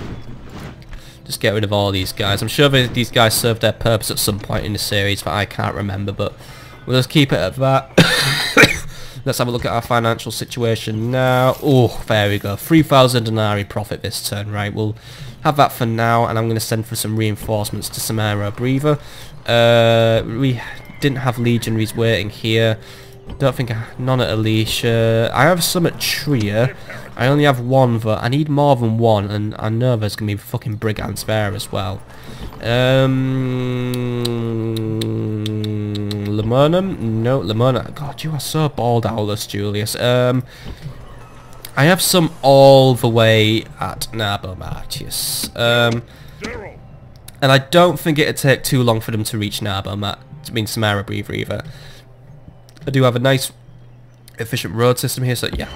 Just get rid of all these guys. I'm sure these guys served their purpose at some point in the series that I can't remember, but we'll just keep it at that. Let's have a look at our financial situation now. Oh, there we go. 3,000 denarii profit this turn. Right, we'll have that for now, and I'm going to send for some reinforcements to Samarobriva. We didn't have legionaries waiting here. Don't think none at Alicia. I have some at Trier. I only have one, but I need more than one, and I know there's gonna be fucking brigands there as well. Lamernum? No, Lamernum. God, you are so bald, Aulus Julius. I have some all the way at Narbomartius. And I don't think it'd take too long for them to reach Samarobriva either. I do have a nice efficient road system here, so yeah.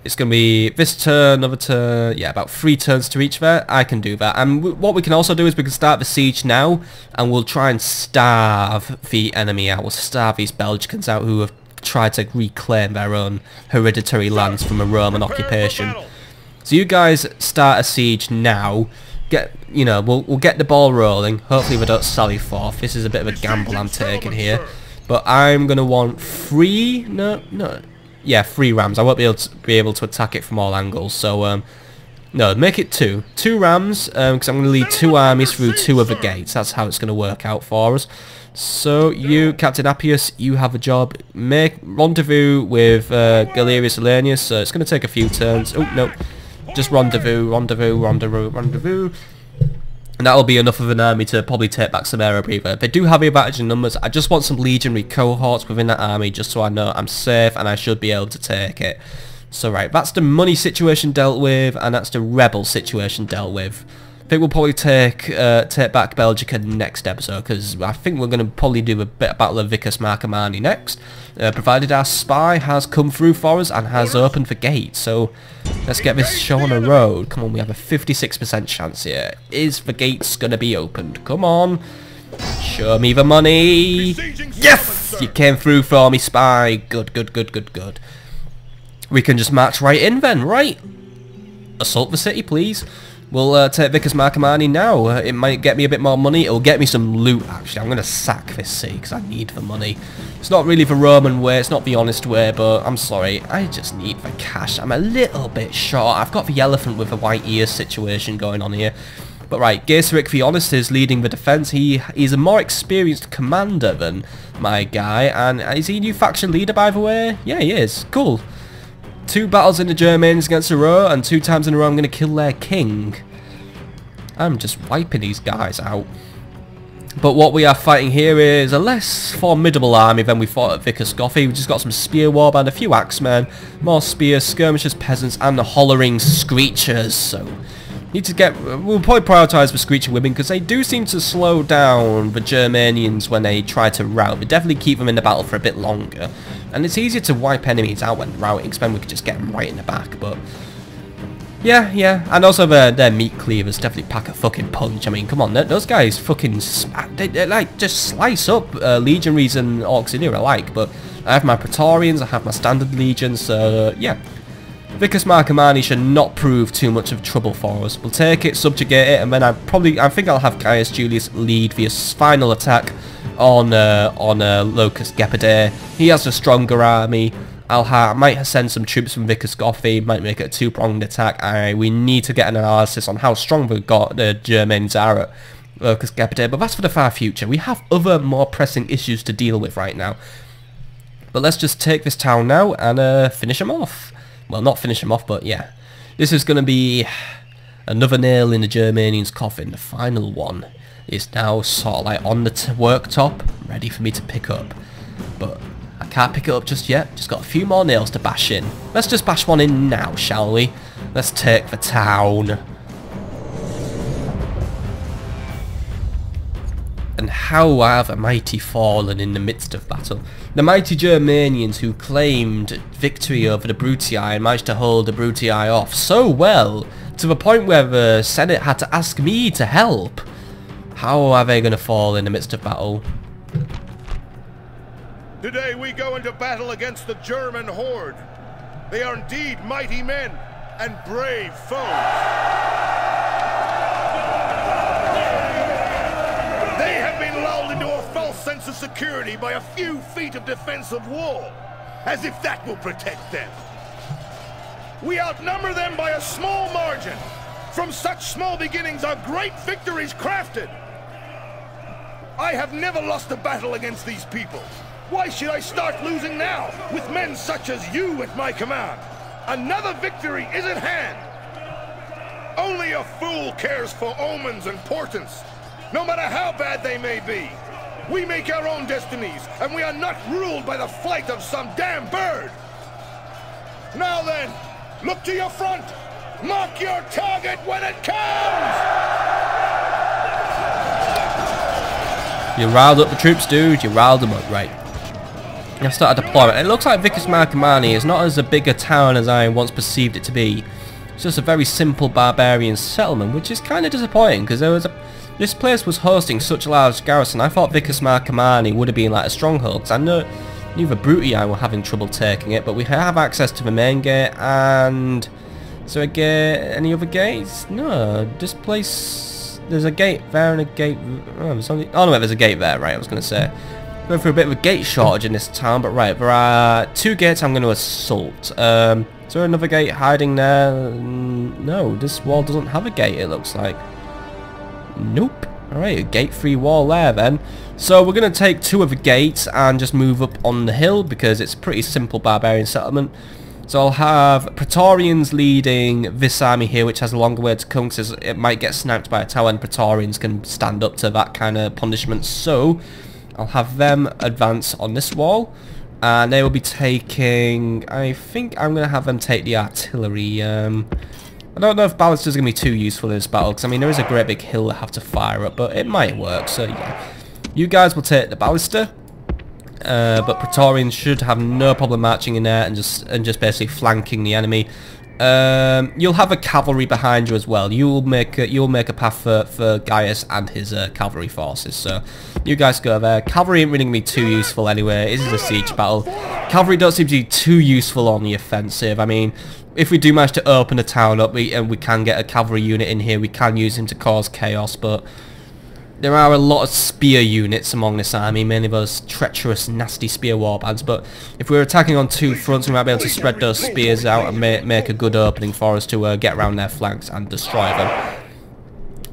It's going to be this turn, another turn, yeah, about 3 turns to reach there. I can do that. And what we can also do is we can start the siege now, and we'll try and starve the enemy out. We'll starve these Belgicans out who have tried to reclaim their own hereditary lands from a Roman occupation. So you guys start a siege now. We'll get the ball rolling. Hopefully we don't sally forth. This is a bit of a gamble I'm taking here. But I'm going to want 3... Yeah, 3 rams. I won't be able to attack it from all angles. So, no, make it 2. 2 rams, because I'm going to lead 2 armies through 2 of the gates. That's how it's going to work out for us. So, you, Captain Appius, you have a job. Make rendezvous with Galerius Alanius. So, it's going to take a few turns. Oh, no. Just rendezvous. And that'll be enough of an army to probably take back Samarobriva. They do have the advantage in numbers. I just want some legionary cohorts within that army just so I know I'm safe and I should be able to take it. So right, that's the money situation dealt with, and that's the rebel situation dealt with. I think we'll probably take back Belgica next episode, because I think we're going to probably do a bit of Battle of Vicus Marcomanni next, provided our spy has come through for us and has opened the gate. So let's get this show on the road. Come on, we have a 56% chance here. Is the gates going to be opened? Come on. Show me the money. Yes! You came through for me, spy. Good. We can just march right in then, right? Assault the city, please. We'll take Vicus Marcomanni now. It might get me a bit more money. It'll get me some loot, actually. I'm going to sack this city because I need the money. It's not really the Roman way. It's not the honest way, but I'm sorry. I just need the cash. I'm a little bit short. I've got the elephant with the white ears situation going on here. But right, Gaiseric, the honest, is leading the defense. He's a more experienced commander than my guy. And is he a new faction leader, by the way? Yeah, he is. Cool. 2 battles in the Germans against a row, and 2 times in a row I'm going to kill their king. I'm just wiping these guys out. But what we are fighting here is a less formidable army than we fought at Vicus Gotthi. We've just got some spear warband, a few axemen, more spears, skirmishers, peasants, and the hollering screechers. So need to get... We'll probably prioritise the screeching women because they do seem to slow down the Germanians when they try to rout. They definitely keep them in the battle for a bit longer. And it's easier to wipe enemies out when routing, because then we could just get them right in the back. But yeah. And also their meat cleavers definitely pack a fucking punch. I mean, come on, those guys fucking... They like, just slice up legionaries and auxiliary alike. But I have my Praetorians, I have my standard legions, so yeah. Vicus Marcomanni should not prove too much of trouble for us. We'll take it, subjugate it, and then I think I'll have Gaius Julius lead the final attack on Locus Gepidae. He has a stronger army. I might send some troops from Vicus Gotthi, might make it a 2-pronged attack. We need to get an analysis on how strong the Germans are at Locus Gepidae, but that's for the far future. We have other more pressing issues to deal with right now. But let's just take this town now and finish them off. Well, not finish them off, but yeah. This is going to be another nail in the Germanians' coffin. The final one is now sort of like on the worktop, ready for me to pick up. But I can't pick it up just yet. Just got a few more nails to bash in. Let's just bash one in now, shall we? Let's take the town. And how have the mighty fallen in the midst of battle? The mighty Germanians who claimed victory over the Brutii and managed to hold the Brutii off so well, to the point where the Senate had to ask me to help. How are they going to fall in the midst of battle? Today we go into battle against the German horde. They are indeed mighty men and brave foes. They have been lulled into a false sense of security by a few feet of defensive wall, as if that will protect them. We outnumber them by a small margin. From such small beginnings are great victories crafted. I have never lost a battle against these people. Why should I start losing now, with men such as you at my command? Another victory is at hand. Only a fool cares for omens and portents, no matter how bad they may be. We make our own destinies, and we are not ruled by the flight of some damn bird. Now then, look to your front. Mark your target when it comes! You riled up the troops, dude. You riled them up, right. I've started deployment. It looks like Vicus Marcomanni is not as a big a town as I once perceived it to be. It's just a very simple barbarian settlement, which is kind of disappointing because this place was hosting such a large garrison. I thought Vicus Marcomanni would have been like a stronghold, because I know neither Brutii were having trouble taking it, but we have access to the main gate. And is there a gate? Any other gates? No, this place. There's a gate there and a gate. Oh, no, there's a gate there. Right, I was going to say. Going through a bit of a gate shortage in this town, but right, there are 2 gates I'm going to assault. Is there another gate hiding there? No, this wall doesn't have a gate, it looks like. Nope. Alright, a gate-free wall there then. So we're going to take 2 of the gates and just move up on the hill because it's a pretty simple barbarian settlement. So I'll have Praetorians leading this army here, which has a longer way to come because it might get sniped by a tower, and Praetorians can stand up to that kind of punishment. So I'll have them advance on this wall, and they will be taking, I think I'm going to have them take the artillery. I don't know if ballistas are going to be too useful in this battle, because I mean there is a great big hill I have to fire up, but it might work. So yeah, you guys will take the ballista, but Praetorians should have no problem marching in there and just basically flanking the enemy. You'll have a cavalry behind you as well. You'll make a path for Gaius and his cavalry forces. So you guys go there. Cavalry ain't really gonna be too useful anyway. This is a siege battle. Cavalry don't seem to be too useful on the offensive. I mean, if we do manage to open the town up, and we can get a cavalry unit in here, we can use him to cause chaos. But there are a lot of spear units among this army, mainly those treacherous, nasty spear warbands. But if we're attacking on 2 fronts, we might be able to spread those spears out and make a good opening for us to get around their flanks and destroy them.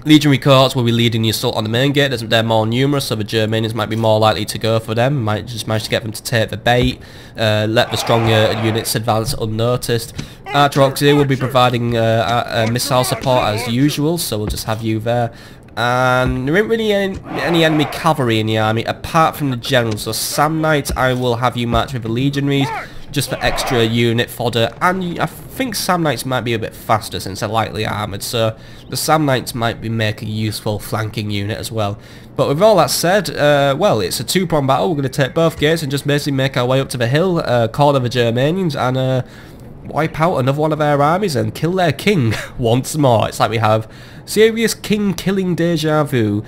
Legionary cohorts will be leading the assault on the main gate. They're more numerous, so the Germanians might be more likely to go for them. Might just manage to get them to take the bait, let the stronger units advance unnoticed. Archer Auxiliary will be providing missile support as usual, so we'll just have you there. And there ain't really any enemy cavalry in the army apart from the generals. So Sam Knights, I will have you march with the legionaries just for extra unit fodder, and I think Sam Knights might be a bit faster since they're lightly armoured, so the Sam Knights might make a useful flanking unit as well. But with all that said, well, it's a 2-pronged battle. We're going to take both gates and just basically make our way up to the hill, corner the Germanians, and wipe out another one of their armies and kill their king once more. It's like we have serious king killing deja vu.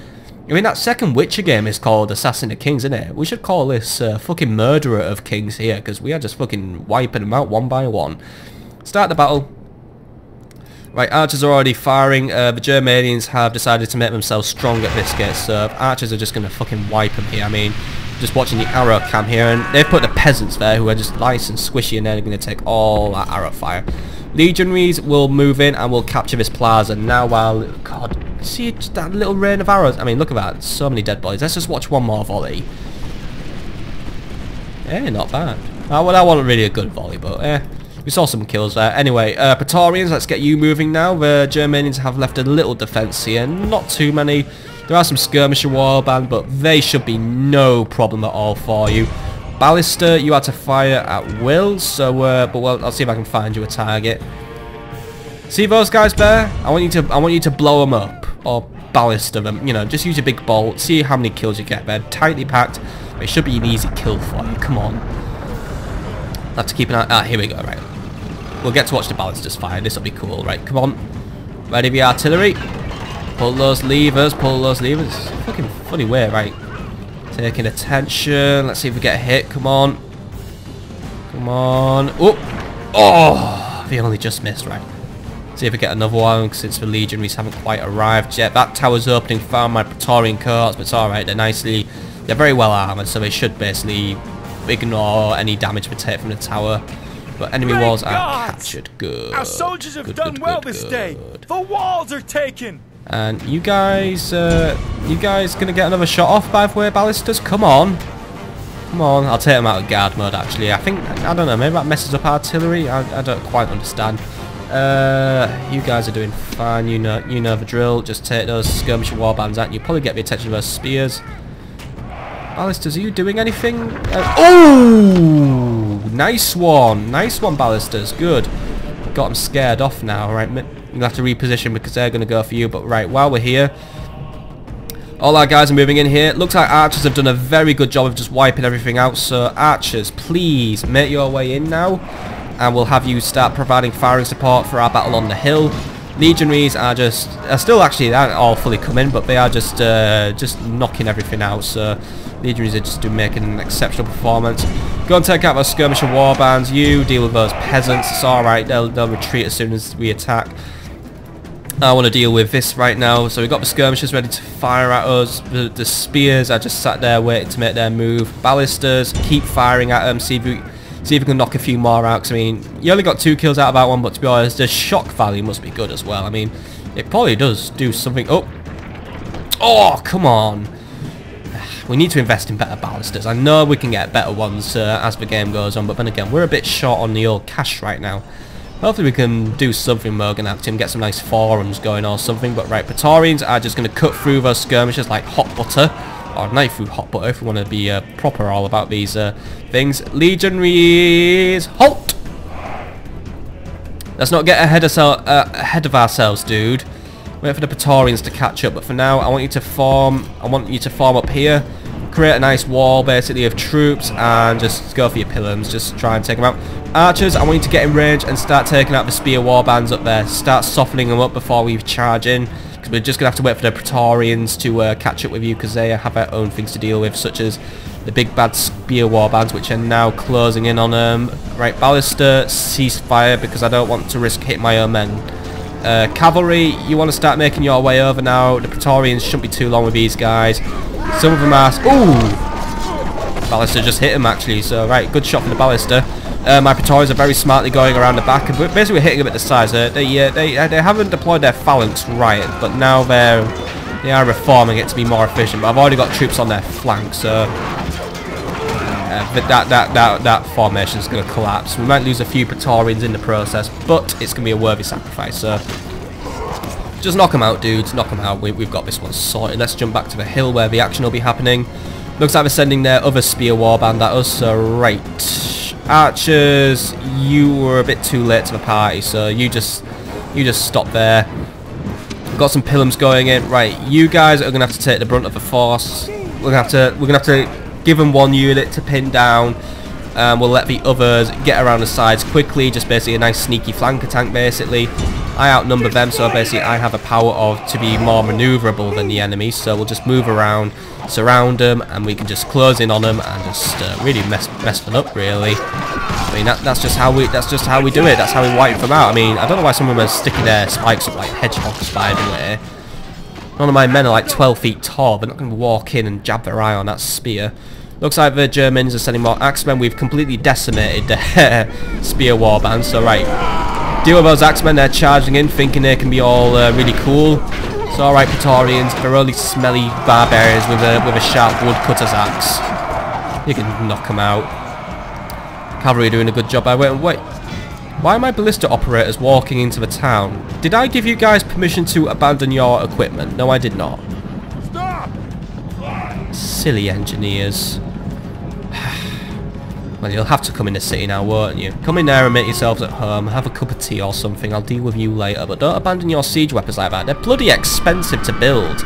I mean, that second Witcher game is called Assassin of Kings, isn't it? We should call this fucking Murderer of Kings here, because we are just fucking wiping them out one by one. Start the battle. Right, archers are already firing. The Germanians have decided to make themselves strong at this gate, so archers are just going to fucking wipe them here. I mean, just watching the arrow cam here, and they've put the peasants there who are just nice and squishy, and they're going to take all that arrow fire. Legionaries will move in and will capture this plaza. Now while, God, see just that little rain of arrows. I mean, look at that, so many dead bodies. Let's just watch one more volley. Eh, not bad. Well, that wasn't really a good volley, but we saw some kills there. Anyway, Praetorians, let's get you moving now. The Germanians have left a little defence here, not too many. There are some skirmisher warband, but they should be no problem at all for you. Ballista, you had to fire at will, so but well, I'll see if I can find you a target. See those guys there? I want you to blow them up or ballista them. You know, just use your big bolt. See how many kills you get there. Tightly packed. It should be an easy kill for you. Come on. I'll have to keep an eye. Ah, here we go. Right. We'll get to watch the ballistas fire. This will be cool. Right. Come on. Ready the artillery. Pull those levers. Pull those levers. It's a fucking funny way. Right. Taking attention. Let's see if we get a hit. Come on. Come on. Oh! Oh! They only just missed, right. See if we get another one, since the legionaries haven't quite arrived yet. That tower's opening found my Praetorian cohorts, but it's alright. They're very well armoured, so they should basically ignore any damage we take from the tower. But enemy walls are captured. Good. Our soldiers have done well this day. The walls are taken. And you guys gonna get another shot off, by the way, ballistas? Come on. Come on, I'll take them out of guard mode actually. I think, I don't know, maybe that messes up artillery? I don't quite understand. You guys are doing fine, you know the drill. Just take those skirmisher warbands out and you probably get the attention of those spears. Ballisters, are you doing anything? Oh! Nice one, Ballisters, good. Got them scared off now, right? You'll have to reposition because they're going to go for you, but right, while we're here, all our guys are moving in here. Looks like archers have done a very good job of just wiping everything out. So archers, please make your way in now, and we'll have you start providing firing support for our battle on the hill. Legionaries are still actually, they aren't all fully come in, but they are just knocking everything out. So legionaries are just making an exceptional performance. Go and take out those skirmisher warbands. You deal with those peasants. It's all right. They'll retreat as soon as we attack. I want to deal with this right now. So we've got the skirmishers ready to fire at us. The spears are just sat there waiting to make their move. Ballisters, keep firing at them. See if we can knock a few more out. Cause, I mean, you only got 2 kills out of that one, but to be honest, the shock value must be good as well. I mean, it probably does do something. Oh, come on. We need to invest in better ballisters. I know we can get better ones as the game goes on, but then again, we're a bit short on the old cash right now. Hopefully we can do something Morgan Acton, get some nice forums going or something. But right, Praetorians are just going to cut through those skirmishers like hot butter. Or knife through hot butter if we want to be proper all about these things. Legionaries, halt! Let's not get ahead of ourselves, dude. Wait for the Praetorians to catch up. But for now, I want you to form up here. Create a nice wall basically of troops and just go for your pillars. Just try and take them out. Archers, I want you to get in range and start taking out the spear warbands up there. Start softening them up before we charge in, because we're just going to have to wait for the Praetorians to catch up with you, because they have their own things to deal with, such as the big bad spear warbands, which are now closing in on them. Right, Ballister, cease fire, because I don't want to risk hitting my own men. Cavalry, you want to start making your way over now. The Praetorians shouldn't be too long with these guys. Some of them are... Ooh! Ballista just hit him actually, so right, good shot from the Ballista. My Praetorians are very smartly going around the back, and basically hitting them at the sides. They haven't deployed their phalanx right, but now they are reforming it to be more efficient. But I've already got troops on their flank, so that formation is going to collapse. We might lose a few Praetorians in the process, but it's going to be a worthy sacrifice. So just knock them out, dudes. Knock them out. We've got this one sorted. Let's jump back to the hill where the action will be happening. Looks like they're sending their other spear warband at us. So right, archers, you were a bit too late to the party, so you just stop there. We've got some pillums going in. Right, you guys are gonna have to take the brunt of the force. We're gonna have to give them one unit to pin down. We'll let the others get around the sides quickly. Just basically a nice sneaky flanker tank. Basically, I outnumber them, so basically I have a power to be more maneuverable than the enemy. So we'll just move around, surround them, and we can just close in on them and just really mess them up. Really, I mean that's just how we do it. That's how we wipe them out. I mean, I don't know why some of them are sticking their spikes up like hedgehogs, by the way. None of my men are like 12 feet tall. They're not going to walk in and jab their eye on that spear. Looks like the Germans are sending more axemen. We've completely decimated their spear warbands. So right, deal with those axemen. They're charging in, thinking they can be all really cool. So alright, Praetorians, they're only smelly barbarians with a sharp woodcutter's axe. You can knock them out. Cavalry are doing a good job. Wait. Why are my ballista operators walking into the town? Did I give you guys permission to abandon your equipment? No, I did not. Stop! Silly engineers. Well, you'll have to come in the city now, won't you? Come in there and make yourselves at home, have a cup of tea or something. I'll deal with you later, but don't abandon your siege weapons like that. They're bloody expensive to build.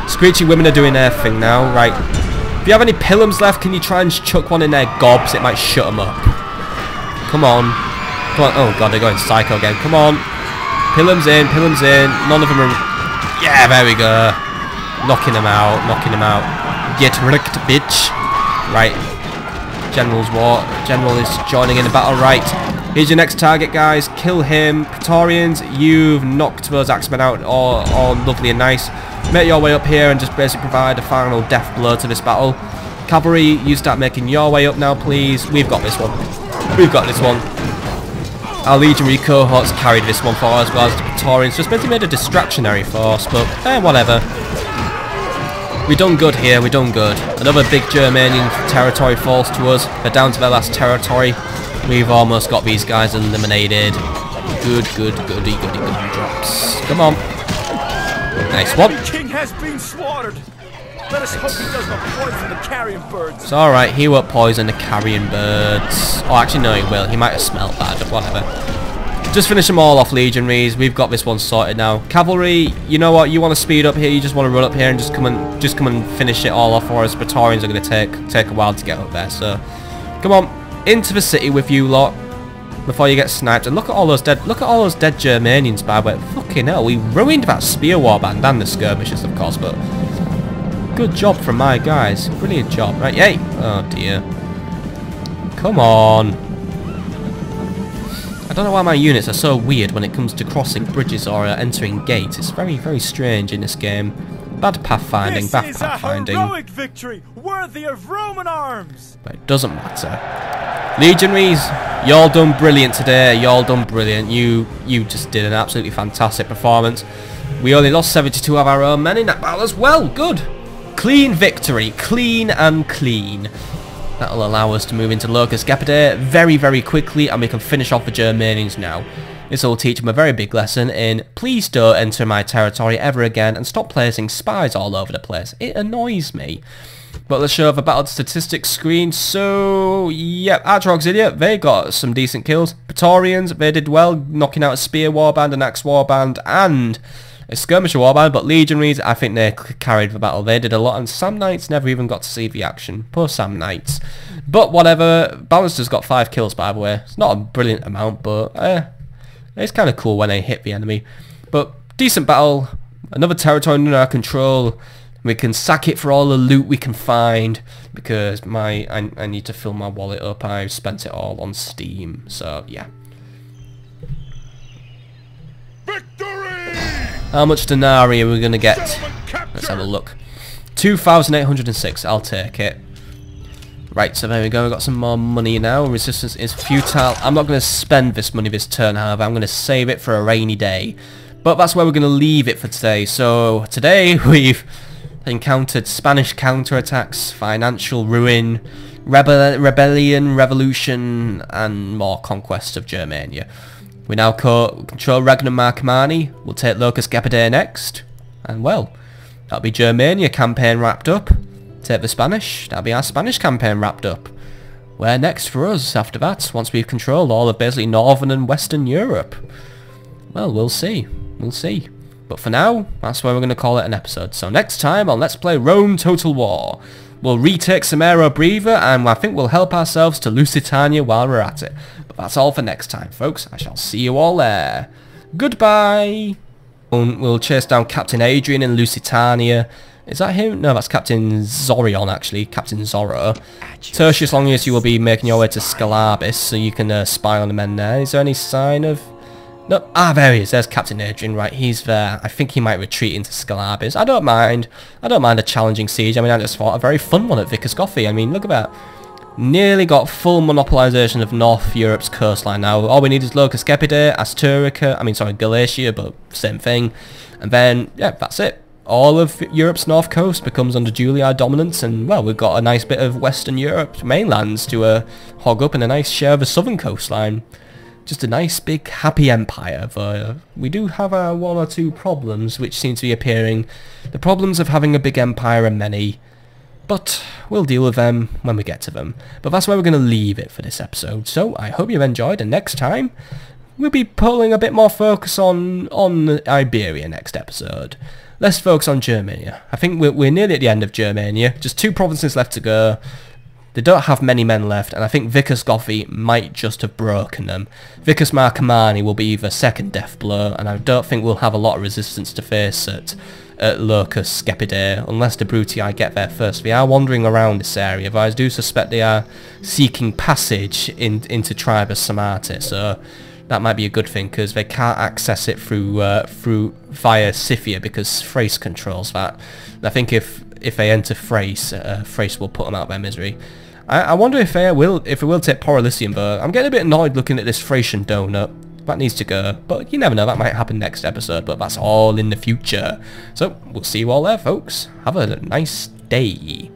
Screechy women are doing their thing now. Right. If you have any pillums left, can you try and chuck one in their gobs? It might shut them up. Come on. Come on. Oh god, they're going psycho again. Come on. Pillums in, pillums in. None of them are... Yeah, there we go. Knocking them out, knocking them out. Get wrecked, bitch. Right. General is joining in the battle. Right. Here's your next target, guys. Kill him. Praetorians, you've knocked those axemen out all lovely and nice. Make your way up here and just basically provide a final death blow to this battle. Cavalry, you start making your way up now, please. We've got this one. We've got this one. Our legionary cohorts carried this one for us, as the Praetorians just basically made a distractionary force, but whatever. We done good here, we done good. Another big Germanian territory falls to us. They're down to their last territory. We've almost got these guys eliminated. Good, goody drops. Come on. Nice one. The king has been slaughtered. Let us hope he does not poison the carrion birds. It's alright, he won't poison the carrion birds. Oh, actually no, he will. He might have smelt bad, whatever. Just finish them all off, legionaries. We've got this one sorted now. Cavalry, you know what? You want to speed up here. You just want to run up here and just come and finish it all off for us. Praetorians are going to take a while to get up there. So, come on, into the city with you lot before you get sniped. And look at all those dead. Look at all those dead Germanians, by the way. Fucking hell, we ruined that spear warband and the skirmishes, of course, but. Good job from my guys. Brilliant job. Right, yay. Oh, dear. Come on. I don't know why my units are so weird when it comes to crossing bridges or entering gates. It's very, very strange in this game. Bad pathfinding, bad pathfinding. This is a heroic victory, worthy of Roman arms. But it doesn't matter. Legionaries, y'all done brilliant today. Y'all done brilliant. You just did an absolutely fantastic performance. We only lost 72 of our own men in that battle as well. Good. Clean victory, clean and clean. That'll allow us to move into Locus Gepidae very, very quickly, and we can finish off the Germanians now. This will teach them a very big lesson in please don't enter my territory ever again and stop placing spies all over the place. It annoys me. But let's show the battle statistics screen. So, yeah, Arch-Auxilia, they got some decent kills. Praetorians, they did well, knocking out a spear warband, an axe warband, and a skirmisher warband, but legionaries, I think they carried the battle. They did a lot, and Sam Knights never even got to see the action. Poor Sam Knights. But whatever, Balancer's got 5 kills, by the way. It's not a brilliant amount, but it's kind of cool when they hit the enemy. But decent battle, another territory under our control. We can sack it for all the loot we can find, because I need to fill my wallet up. I've spent it all on Steam, so yeah. How much denarii are we going to get? Let's have a look. 2,806. I'll take it. Right, so there we go. We've got some more money now. Resistance is futile. I'm not going to spend this money this turn, however. I'm going to save it for a rainy day. But that's where we're going to leave it for today. So today we've encountered Spanish counterattacks, financial ruin, rebellion, revolution, and more conquest of Germania. We now control Regnum Marcomanni. We'll take Locus Gepidae next. And well, that'll be Germania campaign wrapped up. Take the Spanish. That'll be our Spanish campaign wrapped up. Where next for us after that, once we've controlled all of basically Northern and Western Europe? Well, we'll see. We'll see. But for now, that's where we're going to call it an episode. So next time on Let's Play Rome Total War, we'll retake Samarobriva, and I think we'll help ourselves to Lusitania while we're at it. But that's all for next time, folks. I shall see you all there. Goodbye. We'll chase down Captain Adrian in Lusitania. Is that him? No, that's Captain Zorion, actually. Captain Zorro. Tertius Longius, you will be making your way to Scalabis, so you can spy on the men there. Is there any sign of... No, there he is. There's Captain Adrian. Right, he's there. I think he might retreat into Scalabis. I don't mind. I don't mind a challenging siege. I mean, I just fought a very fun one at Vicus Gothy. I mean, look at that. Nearly got full monopolization of North Europe's coastline now. All we need is Locus Gepidae, Asturica, Galatia, but same thing. And then, yeah, that's it. All of Europe's north coast becomes under Julii dominance, and, well, we've got a nice bit of Western Europe mainlands to hog up, and a nice share of the southern coastline. Just a nice big happy empire, but we do have our 1 or 2 problems which seem to be appearing. The problems of having a big empire are many, but we'll deal with them when we get to them. But that's where we're going to leave it for this episode. So I hope you've enjoyed, and next time we'll be pulling a bit more focus on Iberia next episode. Less focus on Germania. I think we're nearly at the end of Germania. Just 2 provinces left to go. They don't have many men left, and I think Vicus Gothy might just have broken them. Vicus Marcomanni will be the second death blow, and I don't think we'll have a lot of resistance to face at Locus Gepidae, unless the Brutii get there first. They are wandering around this area, but I do suspect they are seeking passage into Tribus Samarte, so that might be a good thing, because they can't access it via Scythia, because Thrace controls that. And I think if they enter Thrace, Thrace will put them out of their misery. I wonder if it will take Porylicium, but I'm getting a bit annoyed looking at this Thracian donut. that needs to go. But you never know, that might happen next episode, but that's all in the future. So we'll see you all there, folks. Have a nice day.